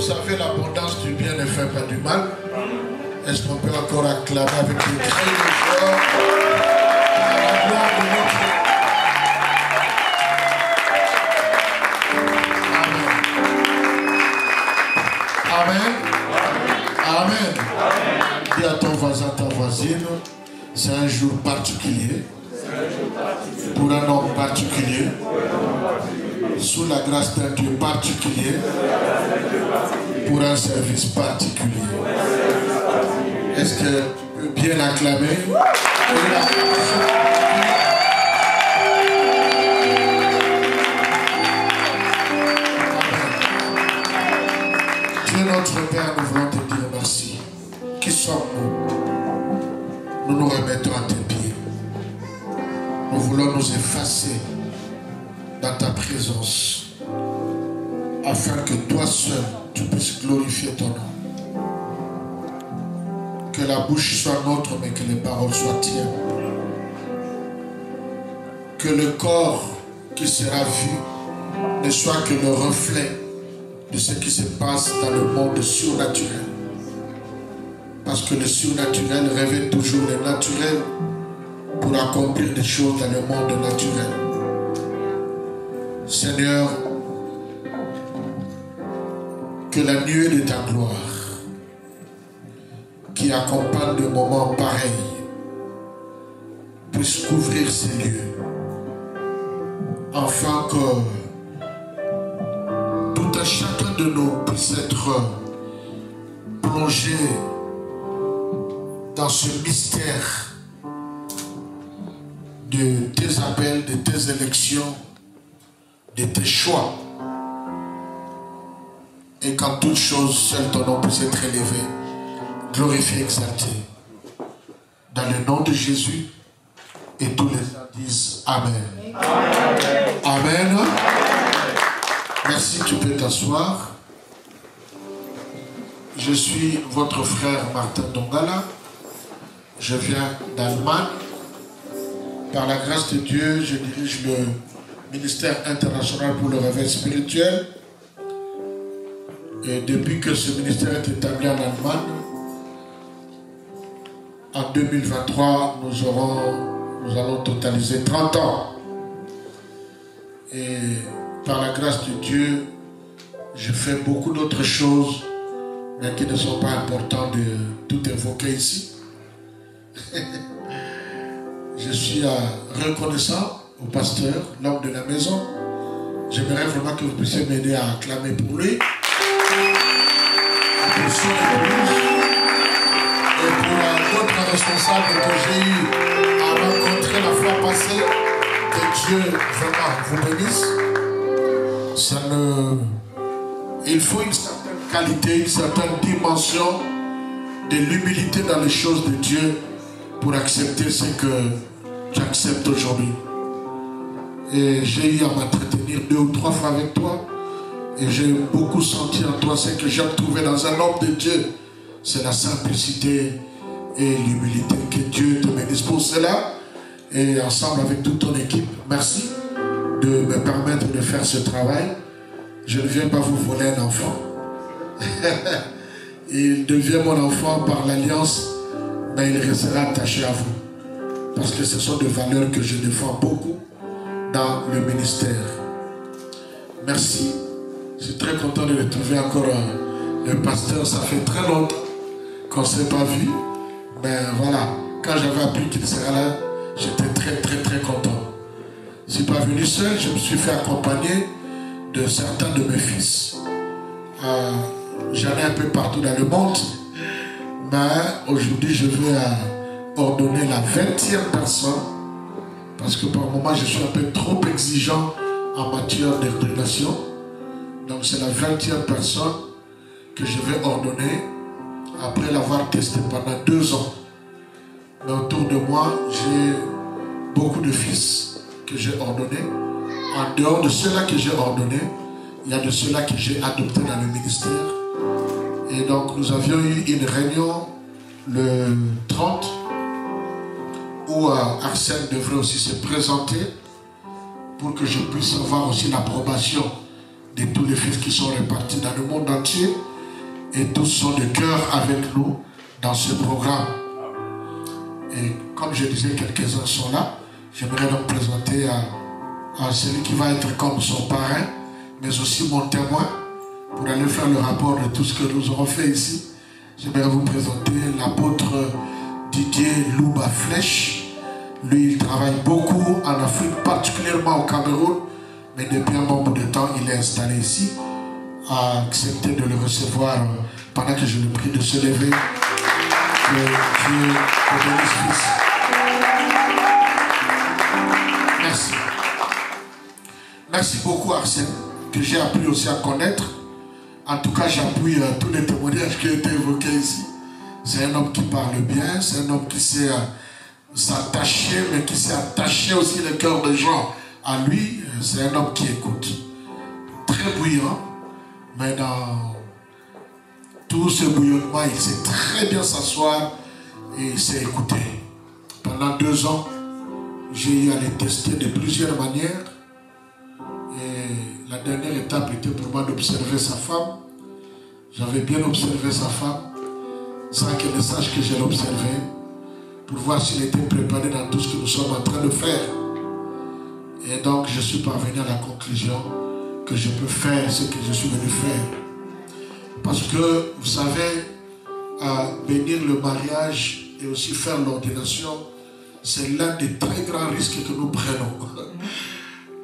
savez, l'abondance du bien ne fait pas du mal. Est-ce qu'on peut encore acclamer avec des cris de joie à la gloire de notre Dieu? Amen. Amen. Amen. Dis à ton voisin, ta voisine, c'est un jour particulier pour un homme particulier, sous la grâce d'un Dieu particulier, pour un service particulier. Est-ce que tu peux bien l'acclamer? Dieu notre Père, nous voulons te dire merci. Qui sommes-nous? Nous nous remettons à tes pieds. Nous voulons nous effacer dans ta présence, afin que toi seul, tu puisses glorifier ton nom. Que la bouche soit nôtre, mais que les paroles soient tiennes. Que le corps qui sera vu ne soit que le reflet de ce qui se passe dans le monde surnaturel. Parce que le surnaturel révèle toujours le naturel pour accomplir des choses dans le monde naturel. Seigneur, que la nuée de ta gloire qui accompagne des moments pareils puisse couvrir ces lieux, afin que tout un chacun de nous puisse être plongé dans ce mystère de tes appels, de tes élections, de tes choix. Et qu'en toute chose, seul ton nom puisse être élevé, glorifié, exalté. Dans le nom de Jésus, et tous les gens disent Amen. Amen. Amen. Merci, tu peux t'asseoir. Je suis votre frère Martin Dongala. Je viens d'Allemagne. Par la grâce de Dieu, je dirige le ministère international pour le réveil spirituel. Et depuis que ce ministère est établi en Allemagne, en 2023, nous allons totaliser 30 ans. Et par la grâce de Dieu, je fais beaucoup d'autres choses, mais qui ne sont pas importantes de tout évoquer ici. Je suis reconnaissant au pasteur, l'homme de la maison. J'aimerais vraiment que vous puissiez m'aider à acclamer pour lui. Et pour son épouse. Et pour d'autres responsables que j'ai eu à rencontrer la fois passée. Que Dieu vraiment vous bénisse. Il faut une certaine qualité, une certaine dimension de l'humilité dans les choses de Dieu pour accepter ce que tu acceptes aujourd'hui. Et j'ai eu à m'entretenir 2 ou 3 fois avec toi. Et j'ai beaucoup senti en toi ce que j'ai trouvé dans un homme de Dieu. C'est la simplicité et l'humilité. Que Dieu te bénisse pour cela. Et ensemble avec toute ton équipe, merci de me permettre de faire ce travail. Je ne viens pas vous voler un enfant. Il devient mon enfant par l'alliance, mais il restera attaché à vous. Parce que ce sont des valeurs que je défends beaucoup dans le ministère. Merci. Je suis très content de retrouver encore le pasteur. Ça fait très longtemps qu'on ne s'est pas vu. Mais voilà, quand j'avais appris qu'il serait là, j'étais très content. Je ne suis pas venu seul, je me suis fait accompagner de certains de mes fils. J'en ai un peu partout dans le monde. Mais aujourd'hui, je vais ordonner la 20e personne. Parce que par moment, je suis un peu trop exigeant en matière d'ordination. Donc c'est la 20e personne que je vais ordonner après l'avoir testé pendant 2 ans. Mais autour de moi, j'ai beaucoup de fils que j'ai ordonnés. En dehors de ceux-là que j'ai ordonnés, il y a de ceux-là que j'ai adoptés dans le ministère. Et donc nous avions eu une réunion le 30 où Arsène devrait aussi se présenter pour que je puisse avoir aussi l'approbation de tous les fils qui sont répartis dans le monde entier et tous sont de cœur avec nous dans ce programme. Et comme je disais, quelques-uns sont là. J'aimerais donc présenter à celui qui va être comme son parrain, mais aussi mon témoin, pour aller faire le rapport de tout ce que nous aurons fait ici. J'aimerais vous présenter l'apôtre Didier Louba Flèche. Lui, il travaille beaucoup en Afrique, particulièrement au Cameroun, mais depuis un bon bout de temps, il est installé ici, a accepté de le recevoir pendant que je le prie de se lever. Que Dieu te bénisse, fils. Merci. Merci beaucoup, Arsène, que j'ai appris aussi à connaître. En tout cas, j'appuie tous les témoignages qui ont été évoqués ici. C'est un homme qui parle bien, c'est un homme qui sait s'attacher, mais qui sait attacher aussi le cœur des gens à lui. C'est un homme qui écoute. Très bouillant, mais dans tout ce bouillonnement, il sait très bien s'asseoir et il sait écouter. Pendant 2 ans, j'ai eu à les tester de plusieurs manières. Et la dernière étape était pour moi d'observer sa femme. J'avais bien observé sa femme, sans qu'elle ne sache que je l'observais, pour voir s'il était préparé dans tout ce que nous sommes en train de faire. Et donc je suis parvenu à la conclusion que je peux faire ce que je suis venu faire. Parce que, vous savez, bénir le mariage et aussi faire l'ordination, c'est l'un des très grands risques que nous prenons.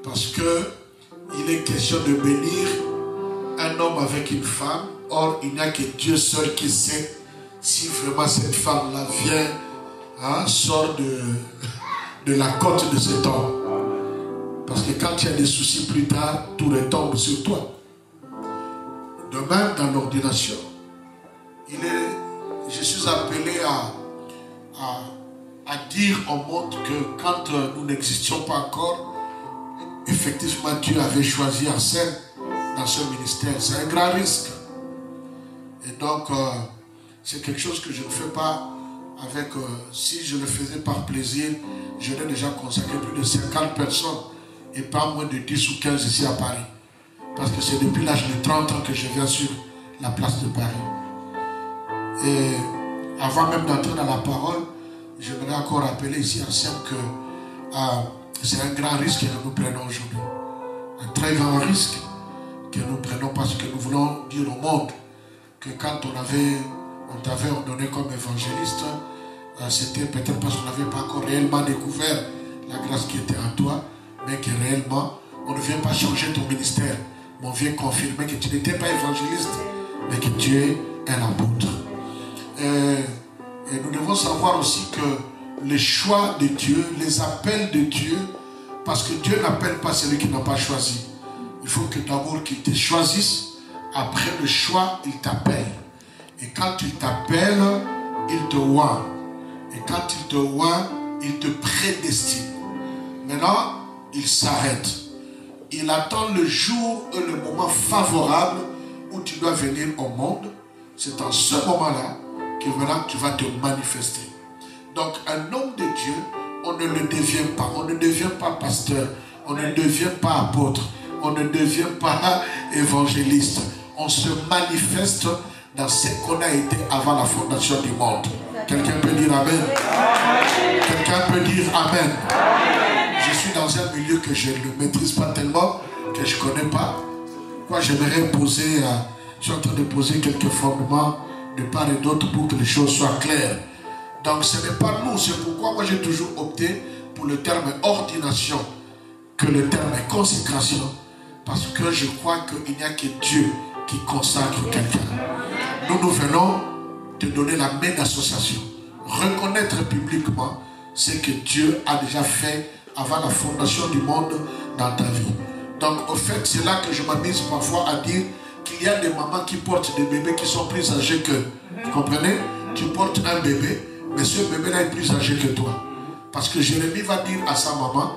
Parce que il est question de bénir un homme avec une femme. Or, il n'y a que Dieu seul qui sait si vraiment cette femme-là vient, sort de la côte de cet homme. Parce que quand il y a des soucis plus tard, tout retombe sur toi. De même, dans l'ordination, je suis appelé à dire au monde que quand nous n'existions pas encore, effectivement, Dieu avait choisi Arsène dans ce ministère. C'est un grand risque. Et donc, c'est quelque chose que je ne fais pas avec... si je le faisais par plaisir, j'aurais déjà consacré plus de 50 personnes et pas moins de 10 ou 15 ici à Paris. Parce que c'est depuis l'âge de 30 ans que je viens sur la place de Paris. Et avant même d'entrer dans la parole, j'aimerais encore rappeler ici à Sam que c'est un grand risque que nous prenons aujourd'hui. Un très grand risque que nous prenons parce que nous voulons dire au monde que quand on t'avait ordonné comme évangéliste, c'était peut-être parce qu'on n'avait pas encore réellement découvert la grâce qui était en toi, mais que réellement, on ne vient pas changer ton ministère. On vient confirmer que tu n'étais pas évangéliste, mais que tu es un apôtre. Et nous devons savoir aussi que les choix de Dieu, les appels de Dieu, parce que Dieu n'appelle pas celui qui n'a pas choisi. Il faut que d'abord qu'il te choisisse, après le choix, il t'appelle. Et quand il t'appelle, il te oint. Et quand il te oint, il te prédestine. Maintenant, il s'arrête. Il attend le jour et le moment favorable où tu dois venir au monde. C'est en ce moment-là que maintenant tu vas te manifester. Donc un homme de Dieu, on ne le devient pas. On ne devient pas pasteur. On ne devient pas apôtre. On ne devient pas évangéliste. On se manifeste dans ce qu'on a été avant la fondation du monde. Quelqu'un peut dire Amen. Quelqu'un peut dire Amen. Je suis dans un milieu que je ne maîtrise pas tellement, que je ne connais pas. Moi, j'aimerais poser, je suis en train de poser quelques fondements de part et d'autre pour que les choses soient claires. Donc, ce n'est pas nous. C'est pourquoi moi, j'ai toujours opté pour le terme ordination que le terme consécration. Parce que je crois qu'il n'y a que Dieu qui consacre quelqu'un. Nous venons te donner la main d'association. Reconnaître publiquement ce que Dieu a déjà fait avant la fondation du monde dans ta vie. Donc, au fait, c'est là que je m'amuse parfois à dire qu'il y a des mamans qui portent des bébés qui sont plus âgés qu'eux. Vous comprenez? Tu portes un bébé, mais ce bébé-là est plus âgé que toi. Parce que Jérémie va dire à sa maman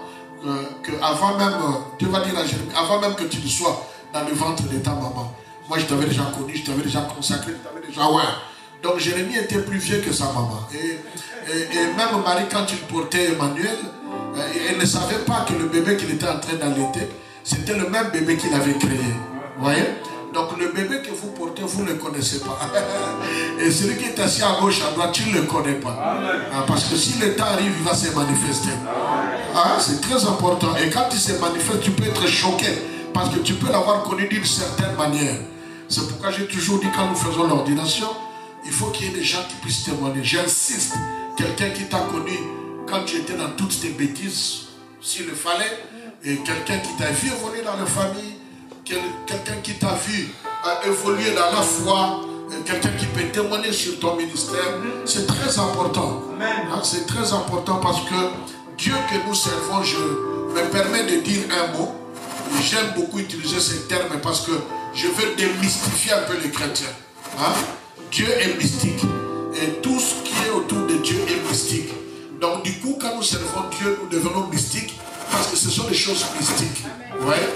qu'avant même, Dieu va dire à Jérémie, avant même que tu ne sois dans le ventre de ta maman, moi je t'avais déjà connu, je t'avais déjà consacré, je t'avais déjà Donc Jérémie était plus vieux que sa maman. Et même Marie, quand il portait Emmanuel, elle ne savait pas que le bébé qu'il était en train d'allaiter, c'était le même bébé qu'il avait créé. Vous voyez? Donc le bébé que vous portez, vous ne le connaissez pas. Et celui qui est assis à gauche, à droite, tu ne le connais pas. Ah, parce que si le temps arrive, il va se manifester. Ah, c'est très important. Et quand il se manifeste, tu peux être choqué. Parce que tu peux l'avoir connu d'une certaine manière. C'est pourquoi j'ai toujours dit, quand nous faisons l'ordination, il faut qu'il y ait des gens qui puissent témoigner. J'insiste, quelqu'un qui t'a connu quand tu étais dans toutes tes bêtises, s'il le fallait, et quelqu'un qui t'a vu évoluer dans la famille, quelqu'un qui t'a vu évoluer dans la foi, quelqu'un qui peut témoigner sur ton ministère, c'est très important. Hein, c'est très important parce que Dieu que nous servons, je me permets de dire un mot. J'aime beaucoup utiliser ces termes parce que je veux démystifier un peu les chrétiens. Hein? Dieu est mystique. Et tout ce qui est autour de Dieu est mystique. Donc du coup, quand nous servons Dieu, nous devenons mystiques parce que ce sont des choses mystiques. Ouais.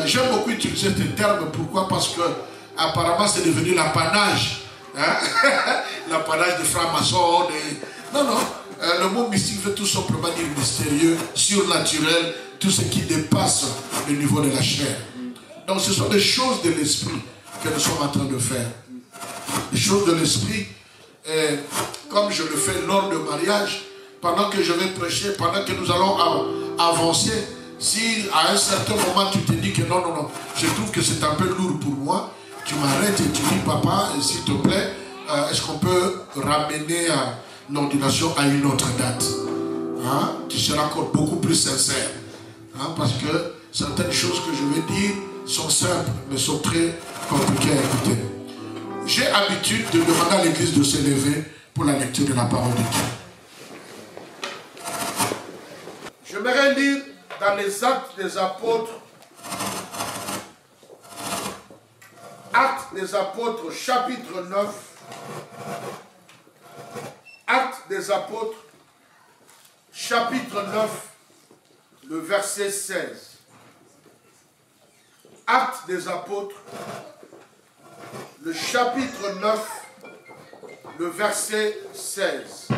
J'aime beaucoup utiliser ces termes. Pourquoi? Parce que apparemment c'est devenu l'apanage. Hein? L'apanage des francs-maçons. Non, non. Le mot mystique veut tout simplement dire mystérieux, surnaturel, tout ce qui dépasse le niveau de la chair. Donc ce sont des choses de l'esprit que nous sommes en train de faire. Des choses de l'esprit, comme je le fais lors de mariage, pendant que je vais prêcher, pendant que nous allons avancer, si à un certain moment tu te dis que non, non, non, je trouve que c'est un peu lourd pour moi, tu m'arrêtes et tu dis, papa, s'il te plaît, est-ce qu'on peut ramener l'ordination à une autre date? Hein? Tu seras encore beaucoup plus sincère. Hein? Parce que certaines choses que je vais dire sont simples, mais sont très compliquées à écouter. J'ai l'habitude de demander à l'église de se lever pour la lecture de la parole de Dieu. J'aimerais lire dans les Actes des Apôtres, Actes des Apôtres, chapitre 9, Actes des Apôtres, chapitre 9, le verset 16. Actes des Apôtres, le chapitre 9, le verset 16.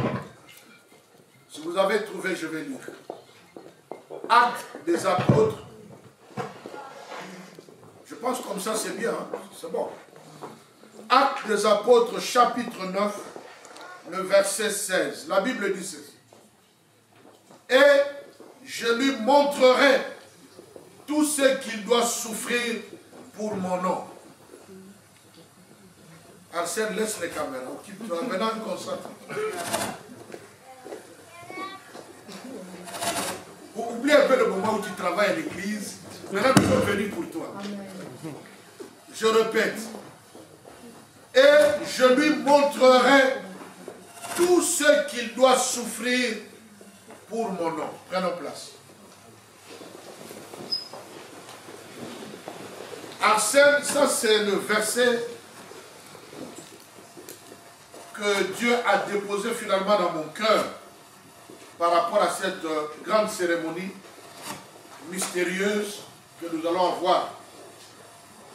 Si vous avez trouvé, je vais lire. Actes des Apôtres. Je pense comme ça, c'est bien. Hein? C'est bon. Actes des Apôtres, chapitre 9, le verset 16. La Bible dit ceci. Et je lui montrerai tout ce qu'il doit souffrir pour mon nom. Arsène, laisse les caméras. Occupe-toi. Maintenant, concentre. Oublie un peu le moment où tu travailles à l'église. Maintenant, tu es venu pour toi. Je répète. Et je lui montrerai tout ce qu'il doit souffrir pour mon nom. Prenons place. Arsène, ça c'est le verset que Dieu a déposé finalement dans mon cœur par rapport à cette grande cérémonie mystérieuse que nous allons avoir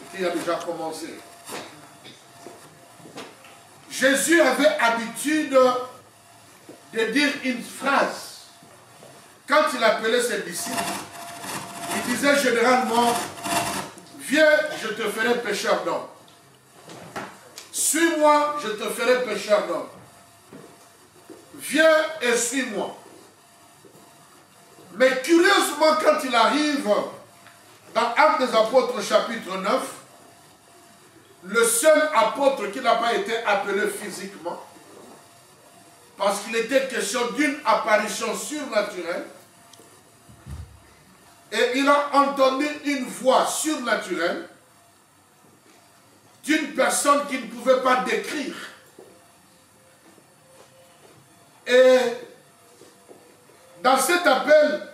et qui a déjà commencé. Jésus avait habitude de dire une phrase. Quand il appelait ses disciples, il disait généralement, viens, je te ferai pécheur d'homme. Suis-moi, je te ferai pécheur d'homme. Viens et suis-moi. Mais curieusement, quand il arrive dans Actes des Apôtres, chapitre 9, le seul apôtre qui n'a pas été appelé physiquement, parce qu'il était question d'une apparition surnaturelle, et il a entendu une voix surnaturelle d'une personne qu'il ne pouvait pas décrire. Et dans cet appel,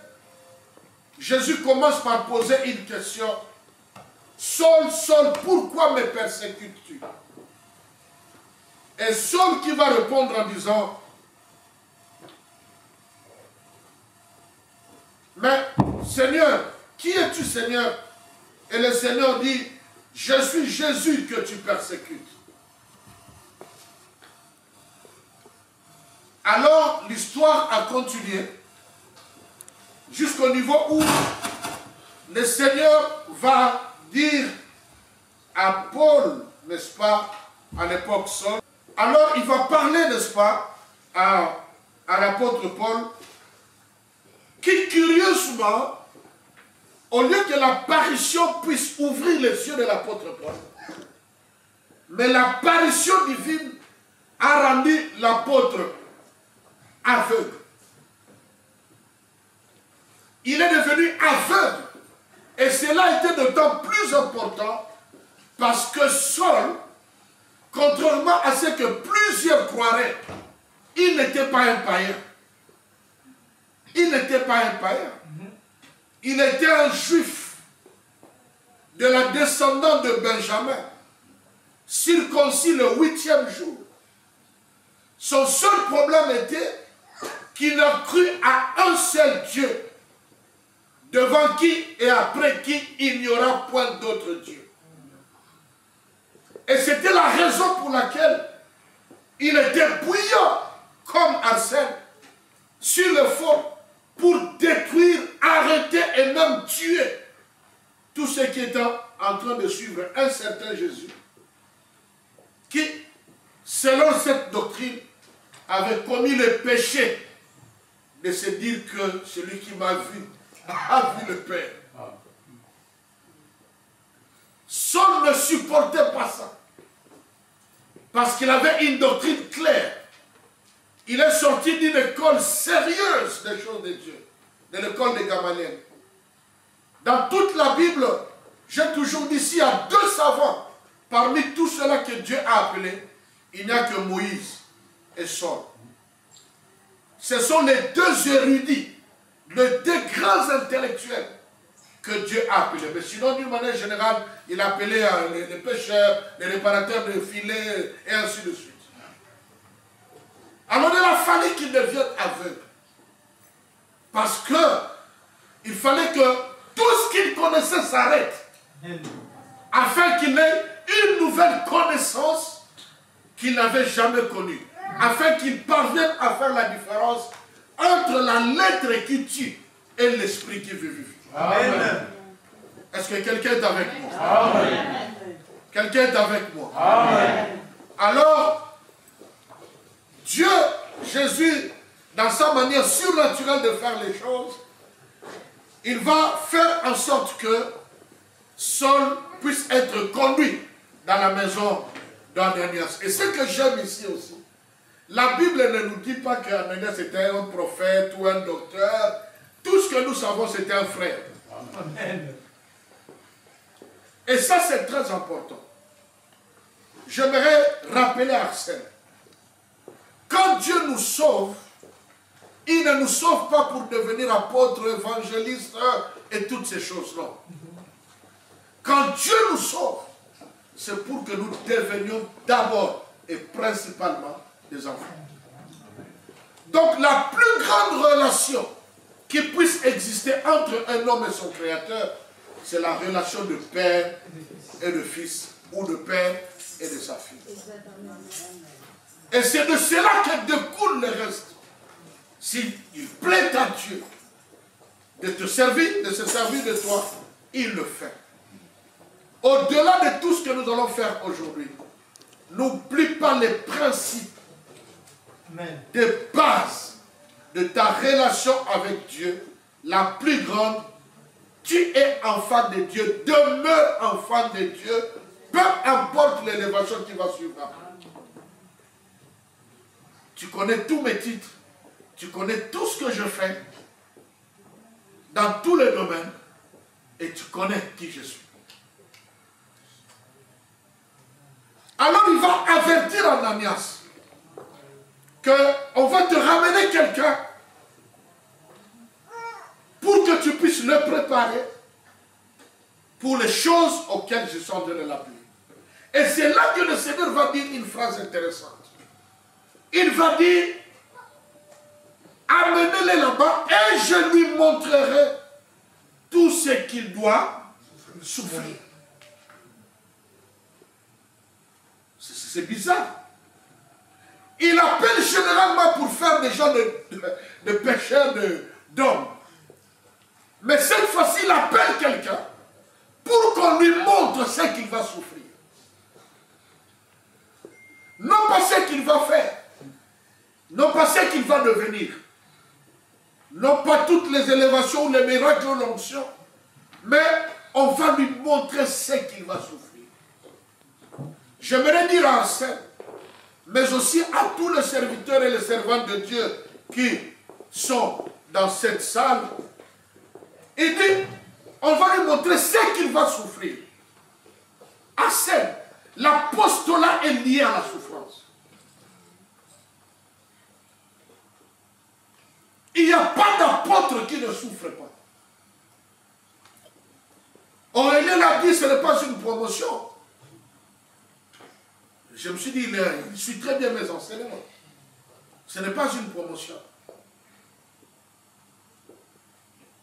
Jésus commence par poser une question. Saul, Saul, pourquoi me persécutes-tu? Et Saul qui va répondre en disant, mais Seigneur, qui es-tu Seigneur? Et le Seigneur dit, je suis Jésus que tu persécutes. Alors l'histoire a continué jusqu'au niveau où le Seigneur va dire à Paul, n'est-ce pas, à l'époque Saul. Alors il va parler, n'est-ce pas, à l'apôtre Paul, qui curieusement, au lieu que l'apparition puisse ouvrir les yeux de l'apôtre Paul, mais l'apparition divine a rendu l'apôtre aveugle. Il est devenu aveugle. Et cela a été d'autant plus important parce que Saul, contrairement à ce que plusieurs croiraient, il n'était pas un païen. Il n'était pas un païen. Il était un juif de la descendance de Benjamin, circoncis le 8e jour. Son seul problème était qu'il a cru à un seul Dieu, devant qui et après qui il n'y aura point d'autre Dieu. Et c'était la raison pour laquelle il était bouillant comme arsène sur le fond pour détruire, arrêter et même tuer tous ceux qui étaient en train de suivre un certain Jésus qui, selon cette doctrine, avait commis le péché de se dire que celui qui m'a vu a vu le Père. Saul ne supportait pas ça. Parce qu'il avait une doctrine claire. Il est sorti d'une école sérieuse des choses de Dieu, de l'école de Gamaliel. Dans toute la Bible, j'ai toujours dit, s'il y a deux savants, parmi tous ceux-là que Dieu a appelés, il n'y a que Moïse et Saul. Ce sont les deux érudits, les deux grands intellectuels que Dieu a appelés. Mais sinon, d'une manière générale, il a appelé les pêcheurs, les réparateurs de filets, et ainsi de suite. Alors il a fallu qu'il devienne aveugle. Parce que il fallait que tout ce qu'il connaissait s'arrête. Afin qu'il ait une nouvelle connaissance qu'il n'avait jamais connue. Afin qu'il parvienne à faire la différence entre la lettre qui tue et l'esprit qui vivifie. Amen. Est-ce que quelqu'un est avec moi? Amen. Quelqu'un est avec moi? Amen. Alors, Dieu, Jésus, dans sa manière surnaturelle de faire les choses, il va faire en sorte que Saul puisse être conduit dans la maison d'Ananias. Et ce que j'aime ici aussi, la Bible ne nous dit pas qu'Ananias était un prophète ou un docteur. Tout ce que nous savons, c'était un frère. Amen. Et ça, c'est très important. J'aimerais rappeler à Arsène, quand Dieu nous sauve, il ne nous sauve pas pour devenir apôtre, évangéliste et toutes ces choses-là. Quand Dieu nous sauve, c'est pour que nous devenions d'abord et principalement des enfants. Donc la plus grande relation qui puisse exister entre un homme et son créateur, c'est la relation de père et de fils, ou de père et de sa fille. Et c'est de cela que découle le reste. S'il plaît à Dieu de te servir, de se servir de toi, il le fait. Au-delà de tout ce que nous allons faire aujourd'hui, n'oublie pas les principes de base de ta relation avec Dieu, la plus grande. Tu es enfant de Dieu, demeure enfant de Dieu, peu importe l'élévation qui va suivre. Tu connais tous mes titres, tu connais tout ce que je fais, dans tous les domaines, et tu connais qui je suis. Alors il va avertir Ananias qu'on va te ramener quelqu'un pour que tu puisses le préparer pour les choses auxquelles je suis en train de l'appeler. Et c'est là que le Seigneur va dire une phrase intéressante. Il va dire, amenez-les là-bas et je lui montrerai tout ce qu'il doit souffrir. C'est bizarre. Il appelle généralement pour faire des gens de pécheurs d'hommes. Mais cette fois-ci, il appelle quelqu'un pour qu'on lui montre ce qu'il va souffrir. qu'il va faire, non pas ce qu'il va devenir, non pas toutes les élévations, les miracles ou l'onction, mais on va lui montrer ce qu'il va souffrir. J'aimerais dire à Anselme, mais aussi à tous les serviteurs et les servantes de Dieu qui sont dans cette salle, il dit, on va lui montrer ce qu'il va souffrir. Anselme, l'apostolat est lié à la souffrance. Il n'y a pas d'apôtre qui ne souffre pas. Aurélien l'a dit, ce n'est pas une promotion. Je me suis dit, il suit très bien mes enseignements. Ce n'est pas une promotion.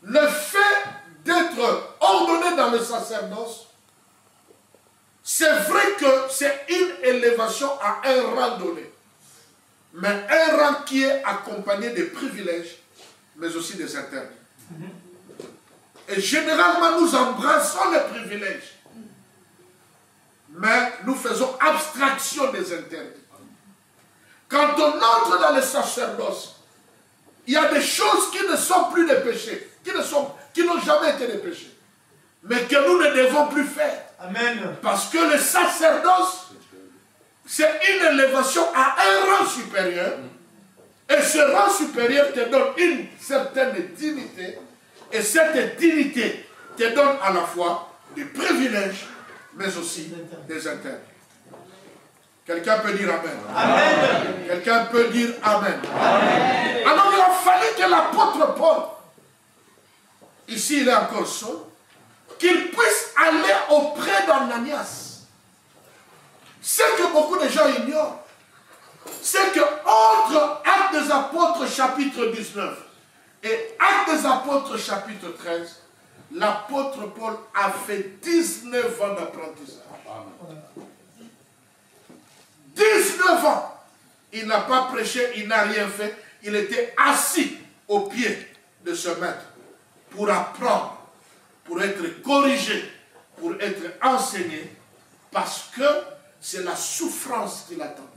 Le fait d'être ordonné dans le sacerdoce, c'est vrai que c'est une élévation à un rang donné. Mais un rang qui est accompagné des privilèges, mais aussi des interdits. Et généralement, nous embrassons les privilèges. Mais nous faisons abstraction des interdits. Quand on entre dans le sacerdoce, il y a des choses qui ne sont plus des péchés, qui n'ont jamais été des péchés, mais que nous ne devons plus faire. Amen. Parce que le sacerdoce, c'est une élévation à un rang supérieur, et ce rang supérieur te donne une certaine dignité, et cette dignité te donne à la fois des privilèges, mais aussi des interdits. Quelqu'un peut dire Amen. Amen. Quelqu'un peut dire Amen. Amen. Alors il a fallu que l'apôtre Paul, ici il est encore seul, qu'il puisse aller auprès d'Ananias. Ce que beaucoup de gens ignorent, c'est que entre Actes des Apôtres chapitre 19 et Actes des Apôtres chapitre 13, l'apôtre Paul a fait 19 ans d'apprentissage. 19 ans. Il n'a pas prêché, il n'a rien fait. Il était assis au pied de ce maître pour apprendre, pour être corrigé, pour être enseigné, parce que c'est la souffrance qui l'attendait.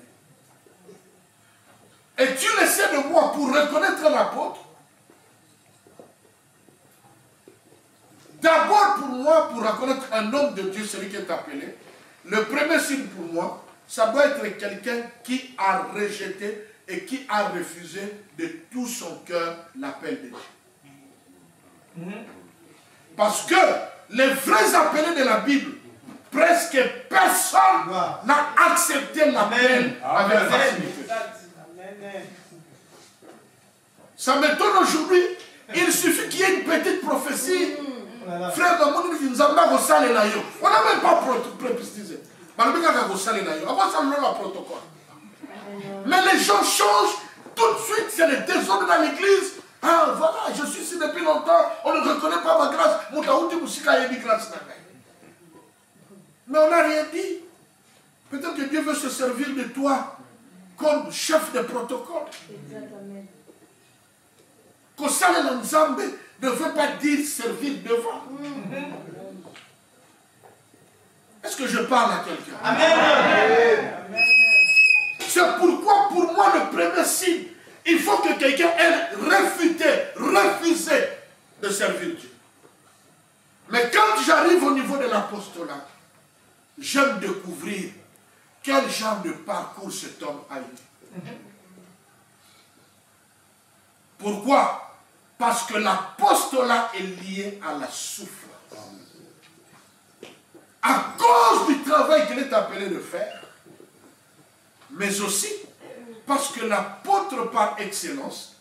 Et tu le sais de moi, pour reconnaître l'apôtre, d'abord pour moi, pour reconnaître un homme de Dieu, celui qui est appelé, le premier signe pour moi, ça doit être quelqu'un qui a rejeté et qui a refusé de tout son cœur l'appel de Dieu. Parce que les vrais appelés de la Bible, presque personne n'a accepté l'appel avec facilité. Ça m'étonne aujourd'hui, il suffit qu'il y ait une petite prophétie. Frère, nous avons salé là. On n'a même pas prophétisé. Mais les gens changent tout de suite, c'est le désordre dans l'église. Ah voilà, je suis ici depuis longtemps, on ne reconnaît pas ma grâce. Mais on n'a rien dit. Peut-être que Dieu veut se servir de toi comme chef de protocole. Kosale Nzambe ne veut pas dire servir devant. Est-ce que je parle à quelqu'un? Amen. C'est pourquoi, pour moi, le premier signe, il faut que quelqu'un ait refusé de servir Dieu. Mais quand j'arrive au niveau de l'apostolat, j'aime découvrir quel genre de parcours cet homme a eu. Pourquoi? Parce que l'apostolat est lié à la souffrance. À cause du travail qu'il est appelé de faire, mais aussi parce que l'apôtre par excellence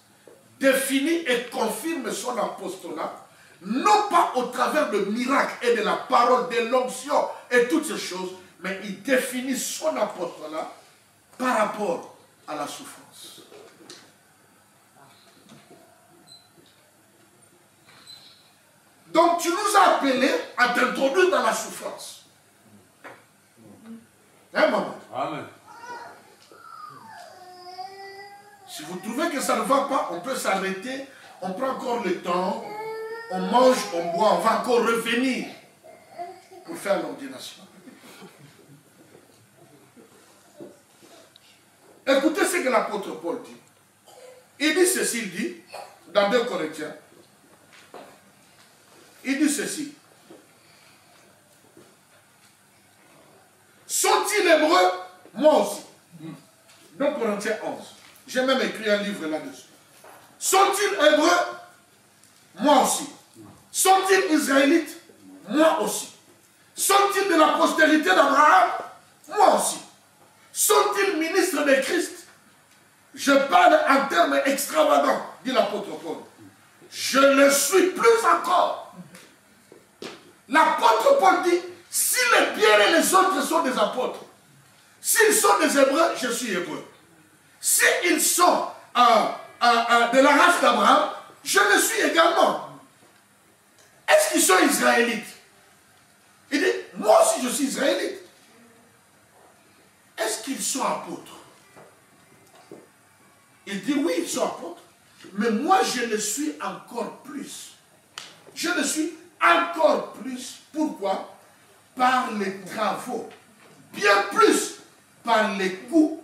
définit et confirme son apostolat, non pas au travers de miracles et de la parole, de l'onction et toutes ces choses, mais il définit son apostolat par rapport à la souffrance. Donc tu nous as appelés à t'introduire dans la souffrance. Hein, maman? Amen. Si vous trouvez que ça ne va pas, on peut s'arrêter, on prend encore le temps, on mange, on boit, on va encore revenir pour faire l'ordination. Écoutez ce que l'apôtre Paul dit. Il dit ceci, il dit, dans 2 Corinthiens, il dit ceci. Sont-ils hébreux? Moi aussi. 2 Corinthiens 11. J'ai même écrit un livre là-dessus. Sont-ils hébreux? Moi aussi. Sont-ils israélites? Moi aussi. Sont-ils de la postérité d'Abraham? Moi aussi. Sont-ils ministres de Christ? Je parle en termes extravagants, dit l'apôtre Paul. Je le suis plus encore. L'apôtre Paul dit, si les Pierre et les autres sont des apôtres, s'ils sont des Hébreux, je suis hébreu. S'ils sont de la race d'Abraham, je le suis également. Est-ce qu'ils sont israélites? Il dit, moi aussi je suis israélite. Est-ce qu'ils sont apôtres? Il dit, oui, ils sont apôtres. Mais moi, je le suis encore plus. Je le suis encore plus. Pourquoi? Par les travaux. Bien plus par les coups.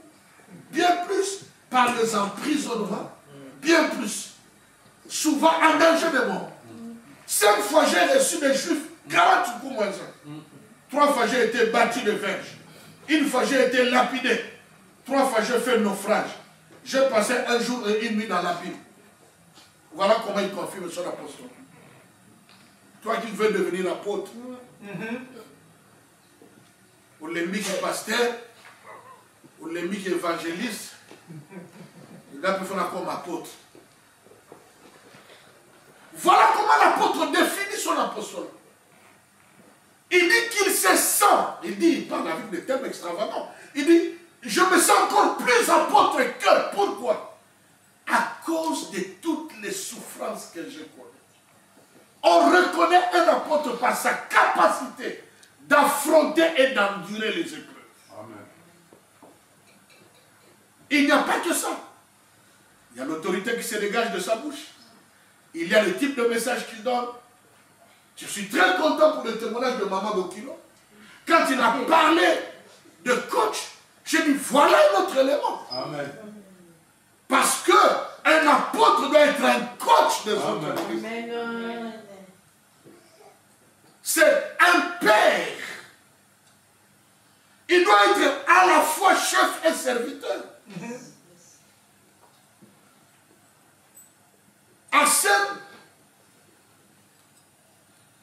Bien plus par les emprisonnements. Bien plus. Souvent en danger de mort. 5 fois j'ai reçu des Juifs, 40 coups moins 1. 3 fois j'ai été battu de verge. 1 fois j'ai été lapidé. 3 fois j'ai fait naufrage. J'ai passé 1 jour et 1 nuit dans la Bible. Voilà comment il confirme son apostolat. Toi qui veux devenir apôtre, ou l'ennemi qui est pasteur, ou l'ennemi qui est évangéliste, il a pu faire comme apôtre. Voilà comment l'apôtre définit son apostolat. Il dit qu'il se sent, il parle avec des termes extravagants, il dit, je me sens encore plus apôtre que. Pourquoi? À cause de toutes les souffrances que je connais. On reconnaît un apôtre par sa capacité d'affronter et d'endurer les épreuves. Amen. Il n'y a pas que ça. Il y a l'autorité qui se dégage de sa bouche. Il y a le type de message qu'il donne. Je suis très content pour le témoignage de Maman Bokilo. Quand il a parlé de coach, j'ai dit voilà un autre élément. Amen. Parce qu'un apôtre doit être un coach de son entreprise. C'est un père. Il doit être à la fois chef et serviteur. Arsène,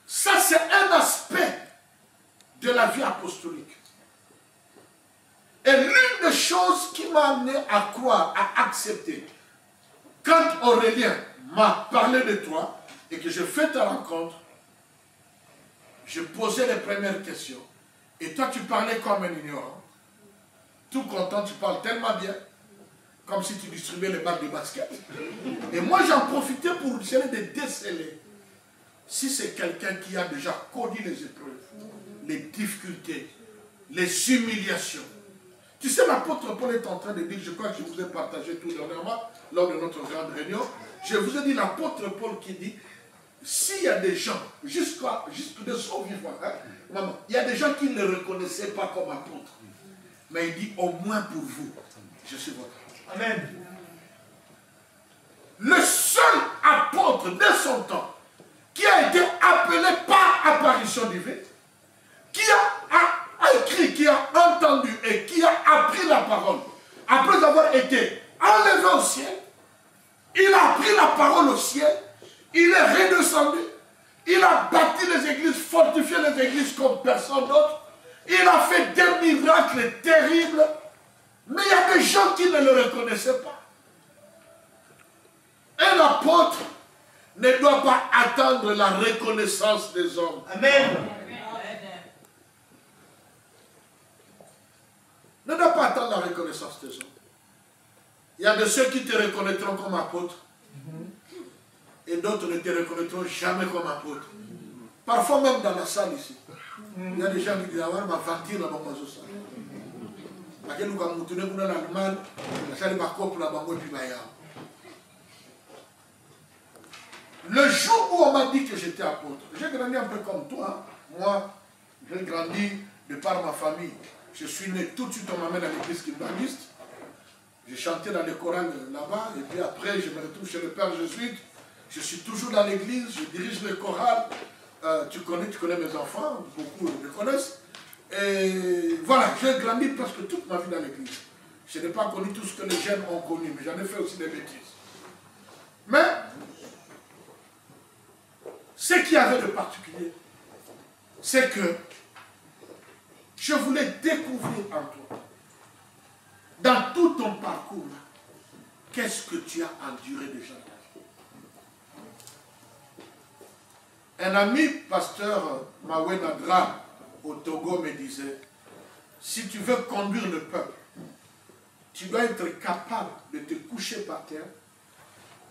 ça c'est un aspect de la vie apostolique. Et l'une des choses qui m'a amené à croire, à accepter, quand Aurélien m'a parlé de toi et que j'ai fait ta rencontre, je posais les premières questions. Et toi, tu parlais comme un ignorant. Tout content, tu parles tellement bien, comme si tu distribuais les balles de basket. Et moi, j'en profitais pour essayer de déceler si c'est quelqu'un qui a déjà connu les épreuves, les difficultés, les humiliations. Tu sais, l'apôtre Paul est en train de dire, je crois que je vous ai partagé tout dernièrement, lors de notre grande réunion, je vous ai dit l'apôtre Paul qui dit, s'il y a des gens, jusque de son vivant, maman, il y a des gens qui ne le reconnaissaient pas comme apôtre. Mais il dit, au moins pour vous, je suis votre apôtre. Amen. Le seul apôtre de son temps qui a été appelé par apparition divine, qui a écrit, qui a entendu et qui a appris la parole, après avoir été enlevé au ciel, il a pris la parole au ciel, il est redescendu, il a bâti les églises, fortifié les églises comme personne d'autre, il a fait des miracles terribles, mais il y a des gens qui ne le reconnaissaient pas. Un apôtre ne doit pas attendre la reconnaissance des hommes. Amen. Ne doit pas attendre la reconnaissance des hommes. Il y a de ceux qui te reconnaîtront comme apôtre. Et d'autres ne te reconnaîtront jamais comme apôtre. Parfois même dans la salle ici. Il y a des gens qui disent, ah ouais, ma ventile là-bas, moi, je sais. Parce que nous, quand nous tenons dans l'Allemagne, la salle va couper là-bas, moi, puis là. Le jour où on m'a dit que j'étais apôtre, j'ai grandi un peu comme toi. Hein. Moi, j'ai grandi de par ma famille. Je suis né tout de suite, on m'amène à l'église kimbaniste. J'ai chanté dans les chorales là-bas, et puis après, je me retrouve chez le père jésuite. Je suis toujours dans l'église, je dirige les chorales. Tu connais mes enfants, beaucoup me connaissent. Et voilà, j'ai grandi presque toute ma vie dans l'église. Je n'ai pas connu tout ce que les jeunes ont connu, mais j'en ai fait aussi des bêtises. Mais, ce qu'il y avait de particulier, c'est que je voulais découvrir en toi, dans tout ton parcours, qu'est-ce que tu as enduré déjà. Un ami, pasteur Mawe Nadra, au Togo, me disait, si tu veux conduire le peuple, tu dois être capable de te coucher par terre,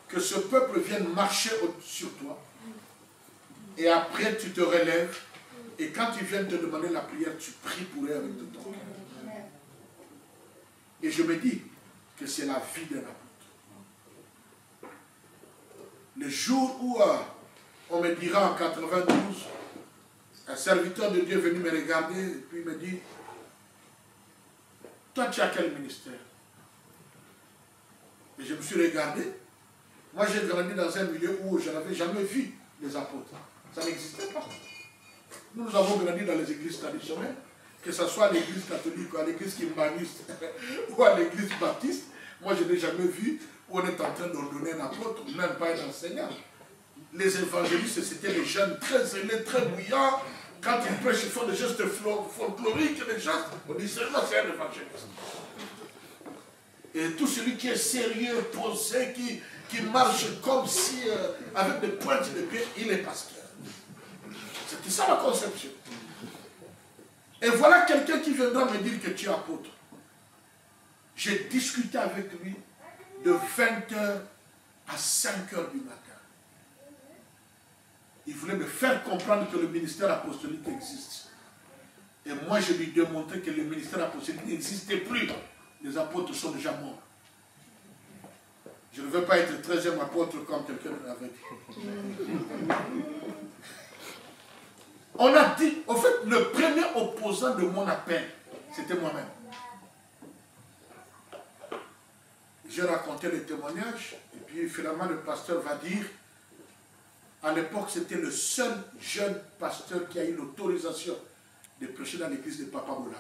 que ce peuple vienne marcher sur toi, et après tu te relèves, et quand ils viennent te demander la prière, tu pries pour eux avec tout ton cœur. Et je me dis que c'est la vie d'un apôtre. Le jour où on me dira en 92, un serviteur de Dieu est venu me regarder et puis me dit, toi tu as quel ministère? Et je me suis regardé. Moi j'ai grandi dans un milieu où je n'avais jamais vu les apôtres. Ça n'existait pas. Nous avons grandi dans les églises traditionnelles, que ce soit à l'église catholique ou à l'église kimbaniste ou à l'église baptiste. Moi je n'ai jamais vu où on est en train d'ordonner un apôtre, même pas un enseignant. Les évangélistes, c'était des jeunes très zélés, très bruyants. Quand ils prêchent, ils font des gestes folkloriques, des gestes. On dit seulement c'est un évangéliste. Et tout celui qui est sérieux, posé, qui marche comme si, avec des pointes de pied, il est pasteur. C'était ça la conception. Et voilà quelqu'un qui viendra me dire que tu es apôtre. J'ai discuté avec lui de 20h à 5h du matin. Il voulait me faire comprendre que le ministère apostolique existe. Et moi, je lui démontrais que le ministère apostolique n'existait plus. Les apôtres sont déjà morts. Je ne veux pas être 13e apôtre comme quelqu'un l'avait dit. On a dit, en fait, le premier opposant de mon appel, c'était moi-même. J'ai raconté les témoignages, et puis finalement le pasteur va dire, à l'époque c'était le seul jeune pasteur qui a eu l'autorisation de prêcher dans l'église de Papa Boulam.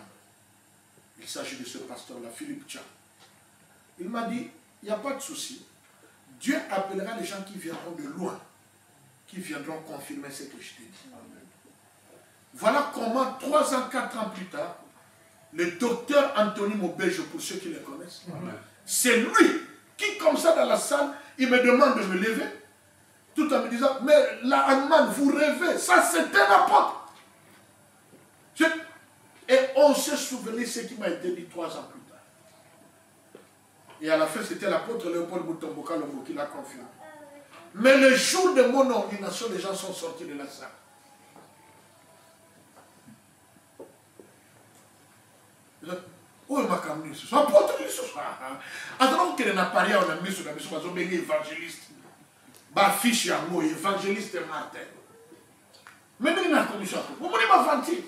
Il s'agit de ce pasteur-là, Philippe Tcha. Il m'a dit, il n'y a pas de souci. Dieu appellera les gens qui viendront de loin, qui viendront confirmer ce que je t'ai dit. Voilà comment, 3 ans, 4 ans plus tard, le docteur Anthony Mobéjo, pour ceux qui le connaissent, c'est lui qui, comme ça dans la salle, il me demande de me lever, tout en me disant, mais la Hanman, vous rêvez, ça c'est un apôtre. Et on se souvenait ce qui m'a été dit 3 ans plus tard. Et à la fin, c'était l'apôtre Léopold Mutomboka Lombo qui l'a confirmé. Mais le jour de mon ordination, les gens sont sortis de la salle. Où est ma camionne ce soir? Apôtre ce soir. Alors qu'il n'a pas rien, on a mis sur la mission, on a mis évangéliste. Bah, fiche à moi, évangéliste Martin. Mais il n'a commis ça. Vous m'avez menti.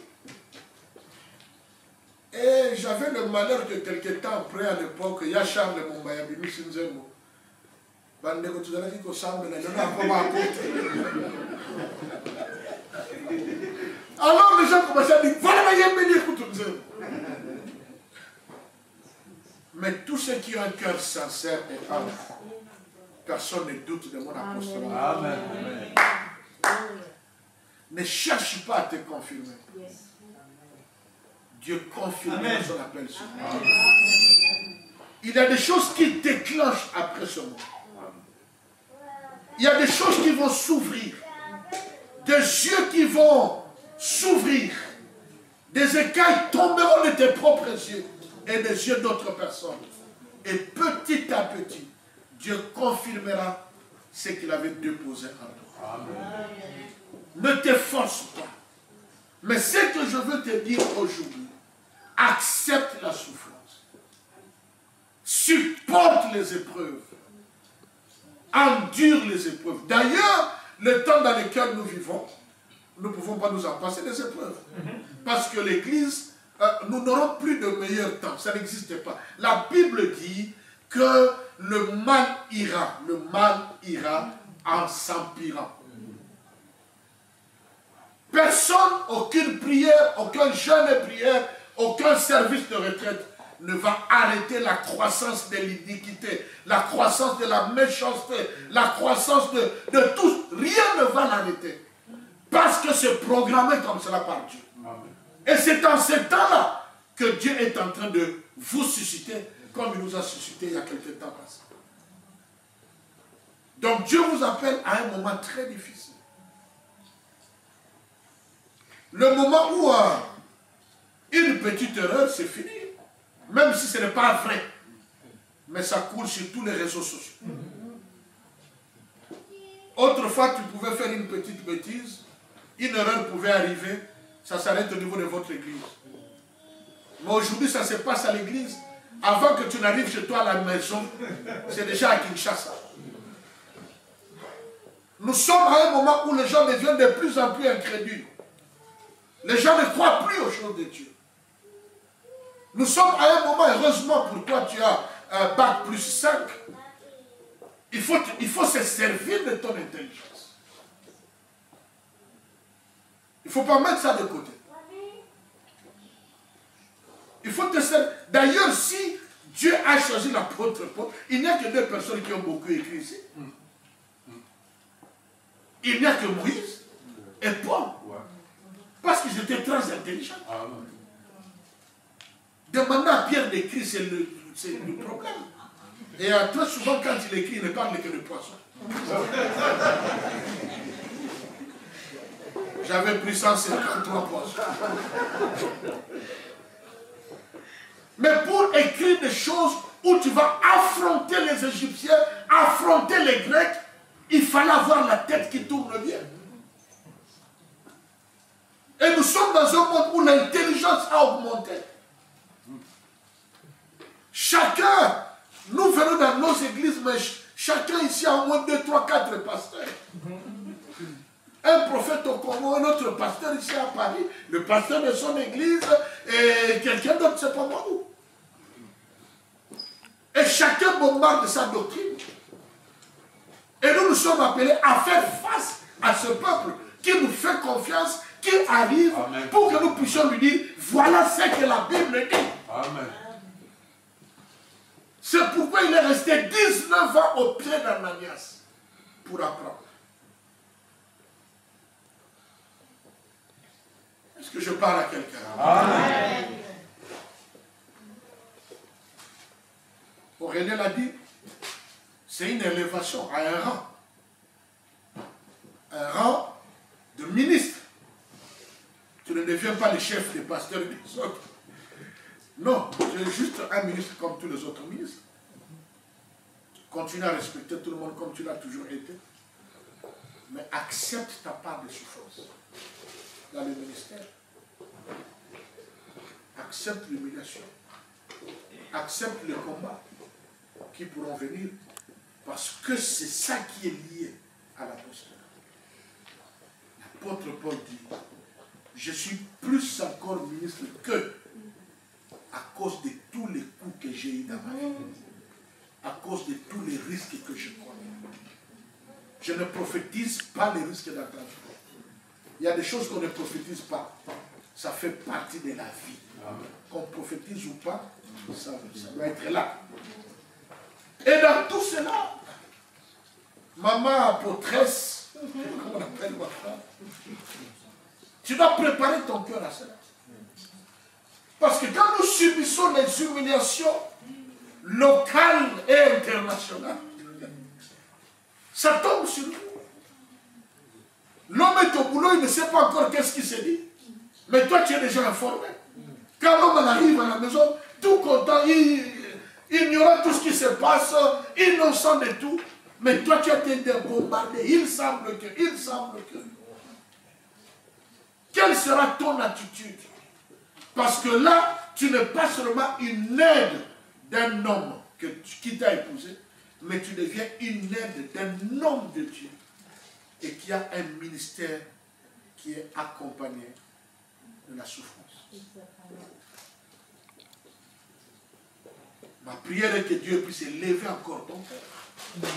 Et j'avais le malheur que quelques temps après, à l'époque, il y a Charles Mombaya, Bimi Sinzemo. Bandeko, tu as dit que Charles ne l'a pas apporté. Alors les gens commençaient à dire, voilà, il y a un béni pour tout ça. Mais tous ceux qui ont un cœur sincère et humble, personne ne doute de mon apostolat. Amen. Ne cherche pas à te confirmer. Dieu confirme son appel sur toi. Il y a des choses qui déclenchent après ce moment. Il y a des choses qui vont s'ouvrir. Des yeux qui vont s'ouvrir. Des écailles tomberont de tes propres yeux et des yeux d'autres personnes. Et petit à petit, Dieu confirmera ce qu'il avait déposé en toi. Amen. Ne te force pas. Mais ce que je veux te dire aujourd'hui, accepte la souffrance. Supporte les épreuves. Endure les épreuves. D'ailleurs, le temps dans lequel nous vivons, nous ne pouvons pas nous en passer des épreuves. Parce que l'Église, nous n'aurons plus de meilleur temps. Ça n'existe pas. La Bible dit que le mal ira en s'empirant. Personne, aucune prière, aucun jeûne et prière, aucun service de retraite ne va arrêter la croissance de l'iniquité, la croissance de la méchanceté, la croissance de tout. Rien ne va l'arrêter. Parce que c'est programmé comme cela par Dieu. Et c'est en ce temps-là que Dieu est en train de vous susciter, comme il nous a suscité il y a quelques temps passé. Donc Dieu vous appelle à un moment très difficile. Le moment où une petite erreur, c'est fini. Même si ce n'est pas vrai. Mais ça coule sur tous les réseaux sociaux. Autrefois, tu pouvais faire une petite bêtise. Une erreur pouvait arriver. Ça s'arrête au niveau de votre église. Mais aujourd'hui, ça se passe à l'église. Avant que tu n'arrives chez toi à la maison, c'est déjà à Kinshasa. Nous sommes à un moment où les gens deviennent de plus en plus incrédules. Les gens ne croient plus aux choses de Dieu. Nous sommes à un moment, heureusement pour toi, tu as un bac plus 5. Il faut se servir de ton intelligence. Il ne faut pas mettre ça de côté. Il faut te servir. D'ailleurs, si Dieu a choisi l'apôtre Paul, il n'y a que 2 personnes qui ont beaucoup écrit ici. Il n'y a que Moïse et Paul. Parce qu'ils étaient très intelligents. Demander à Pierre d'écrire, c'est le problème. Et très souvent, quand il écrit, il ne parle que de poisson. J'avais pris 153 poissons. Mais pour écrire des choses où tu vas affronter les Égyptiens, affronter les Grecs, il fallait avoir la tête qui tourne bien. Et nous sommes dans un monde où l'intelligence a augmenté. Chacun, nous venons dans nos églises, mais chacun ici a au moins 2, 3, 4 pasteurs. Un prophète au Congo, un autre pasteur ici à Paris, le pasteur de son église, et quelqu'un d'autre, c'est pas moi où. Et chacun bombarde de sa doctrine. Et nous sommes appelés à faire face à ce peuple qui nous fait confiance, qui arrive pour que nous puissions lui dire, voilà ce que la Bible dit. Amen. C'est pourquoi il est resté 19 ans au pied d'Ananias pour apprendre. Est-ce que je parle à quelqu'un? Amen. Aurélien l'a dit, c'est une élévation à un rang. Un rang de ministre. Tu ne deviens pas le chef des pasteurs des autres. Non, tu es juste un ministre comme tous les autres ministres. Continue à respecter tout le monde comme tu l'as toujours été. Mais accepte ta part de souffrance dans le ministère. Accepte l'humiliation. Accepte le combat qui pourront venir. Parce que c'est ça qui est lié à l'apostolat. L'apôtre Paul dit, je suis plus encore ministre que à cause de tous les coups que j'ai eu dans ma vie, à cause de tous les risques que je connais. Je ne prophétise pas les risques dans ta vie. Il y a des choses qu'on ne prophétise pas. Ça fait partie de la vie. Qu'on prophétise ou pas, ça doit être là. Et dans tout cela, maman apôtresse, comment on appelle ma femme, tu dois préparer ton cœur à cela. Parce que quand nous subissons les humiliations locales et internationales, ça tombe sur nous. L'homme est au boulot, il ne sait pas encore qu'est-ce qui s'est dit. Mais toi, tu es déjà informé. Quand l'homme arrive à la maison, tout content, il ignorant tout ce qui se passe, innocent de tout. Mais toi, tu as été bombardé. Il semble que. Quelle sera ton attitude? Parce que là, tu n'es pas seulement une aide d'un homme qui t'a épousé, mais tu deviens une aide d'un homme de Dieu et qui a un ministère qui est accompagné de la souffrance. Ma prière est que Dieu puisse élever encore ton cœur.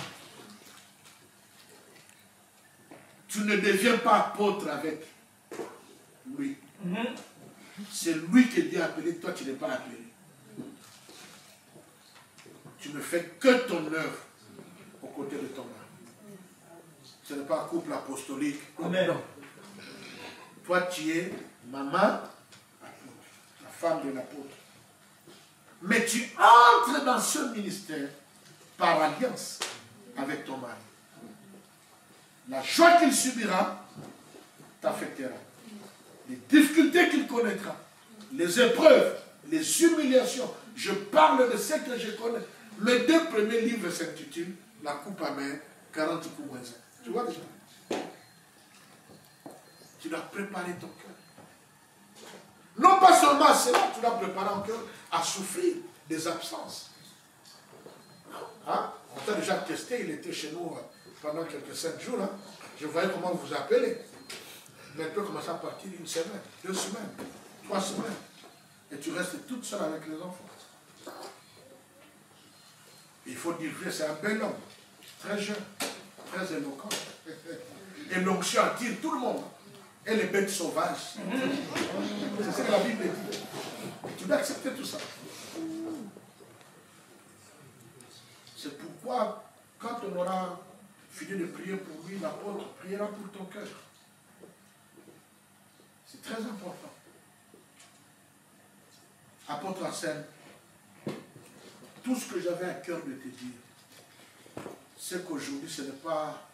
Tu ne deviens pas apôtre avec lui. C'est lui que Dieu a appelé, toi tu n'es pas appelé. Tu ne fais que ton œuvre aux côtés de ton âme. Ce n'est pas un couple apostolique. Amen. Non. Toi tu es maman, la femme de l'apôtre. Mais tu entres dans ce ministère par alliance avec ton mari. La joie qu'il subira t'affectera. Les difficultés qu'il connaîtra, les épreuves, les humiliations. Je parle de ce que je connais. Mes 2 premiers livres s'intitulent La coupe amère, 40 coups moins 1. Tu vois déjà? Tu dois préparer ton cœur. Non pas seulement à cela, tu dois préparer ton cœur à souffrir des absences. Hein? On t'a déjà testé, il était chez nous pendant quelques 5 jours. Hein? Je voyais comment vous appelez. Mais il peut commencer à partir 1 semaine, 2 semaines, 3 semaines. Et tu restes toute seule avec les enfants. Il faut dire vrai, c'est un bel homme, très jeune, très éloquent. Et l'onction attire tout le monde. Et les bêtes sauvages. C'est ce que la Bible dit. Tu dois accepter tout ça. C'est pourquoi, quand on aura fini de prier pour lui, l'apôtre priera pour ton cœur. C'est très important. Apôtre Arsène, tout ce que j'avais à cœur de te dire, c'est qu'aujourd'hui, ce n'est pas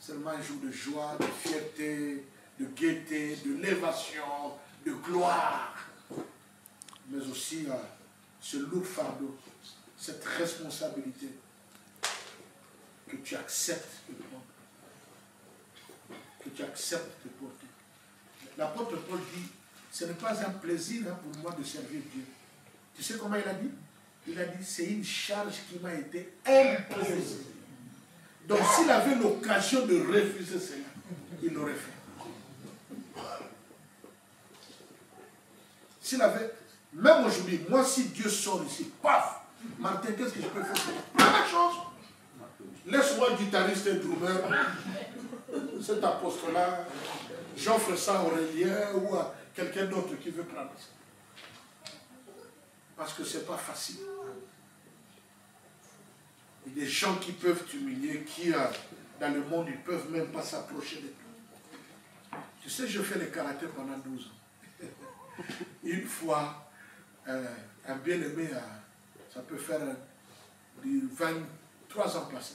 seulement un jour de joie, de fierté, de gaieté, de l'élévation, de gloire, mais aussi ce lourd fardeau, cette responsabilité que tu acceptes de prendre, que tu acceptes de porter. L'apôtre Paul dit, ce n'est pas un plaisir pour moi de servir Dieu. Tu sais comment il a dit? Il a dit, c'est une charge qui m'a été imposée. Donc s'il avait l'occasion de refuser cela, il l'aurait fait. S'il avait, même aujourd'hui, moi si Dieu sort ici, paf, Martin, qu'est-ce que je peux faire? La même chose. Laisse-moi guitariste et drummer, cet apostolat, j'offre ça à Aurélien ou à quelqu'un d'autre qui veut prendre ça. Parce que ce n'est pas facile. Il y a des gens qui peuvent t'humilier, qui dans le monde, ils ne peuvent même pas s'approcher de toi. Tu sais, je fais le karaté pendant 12 ans. Une fois, un bien-aimé, ça peut faire 23 ans passés,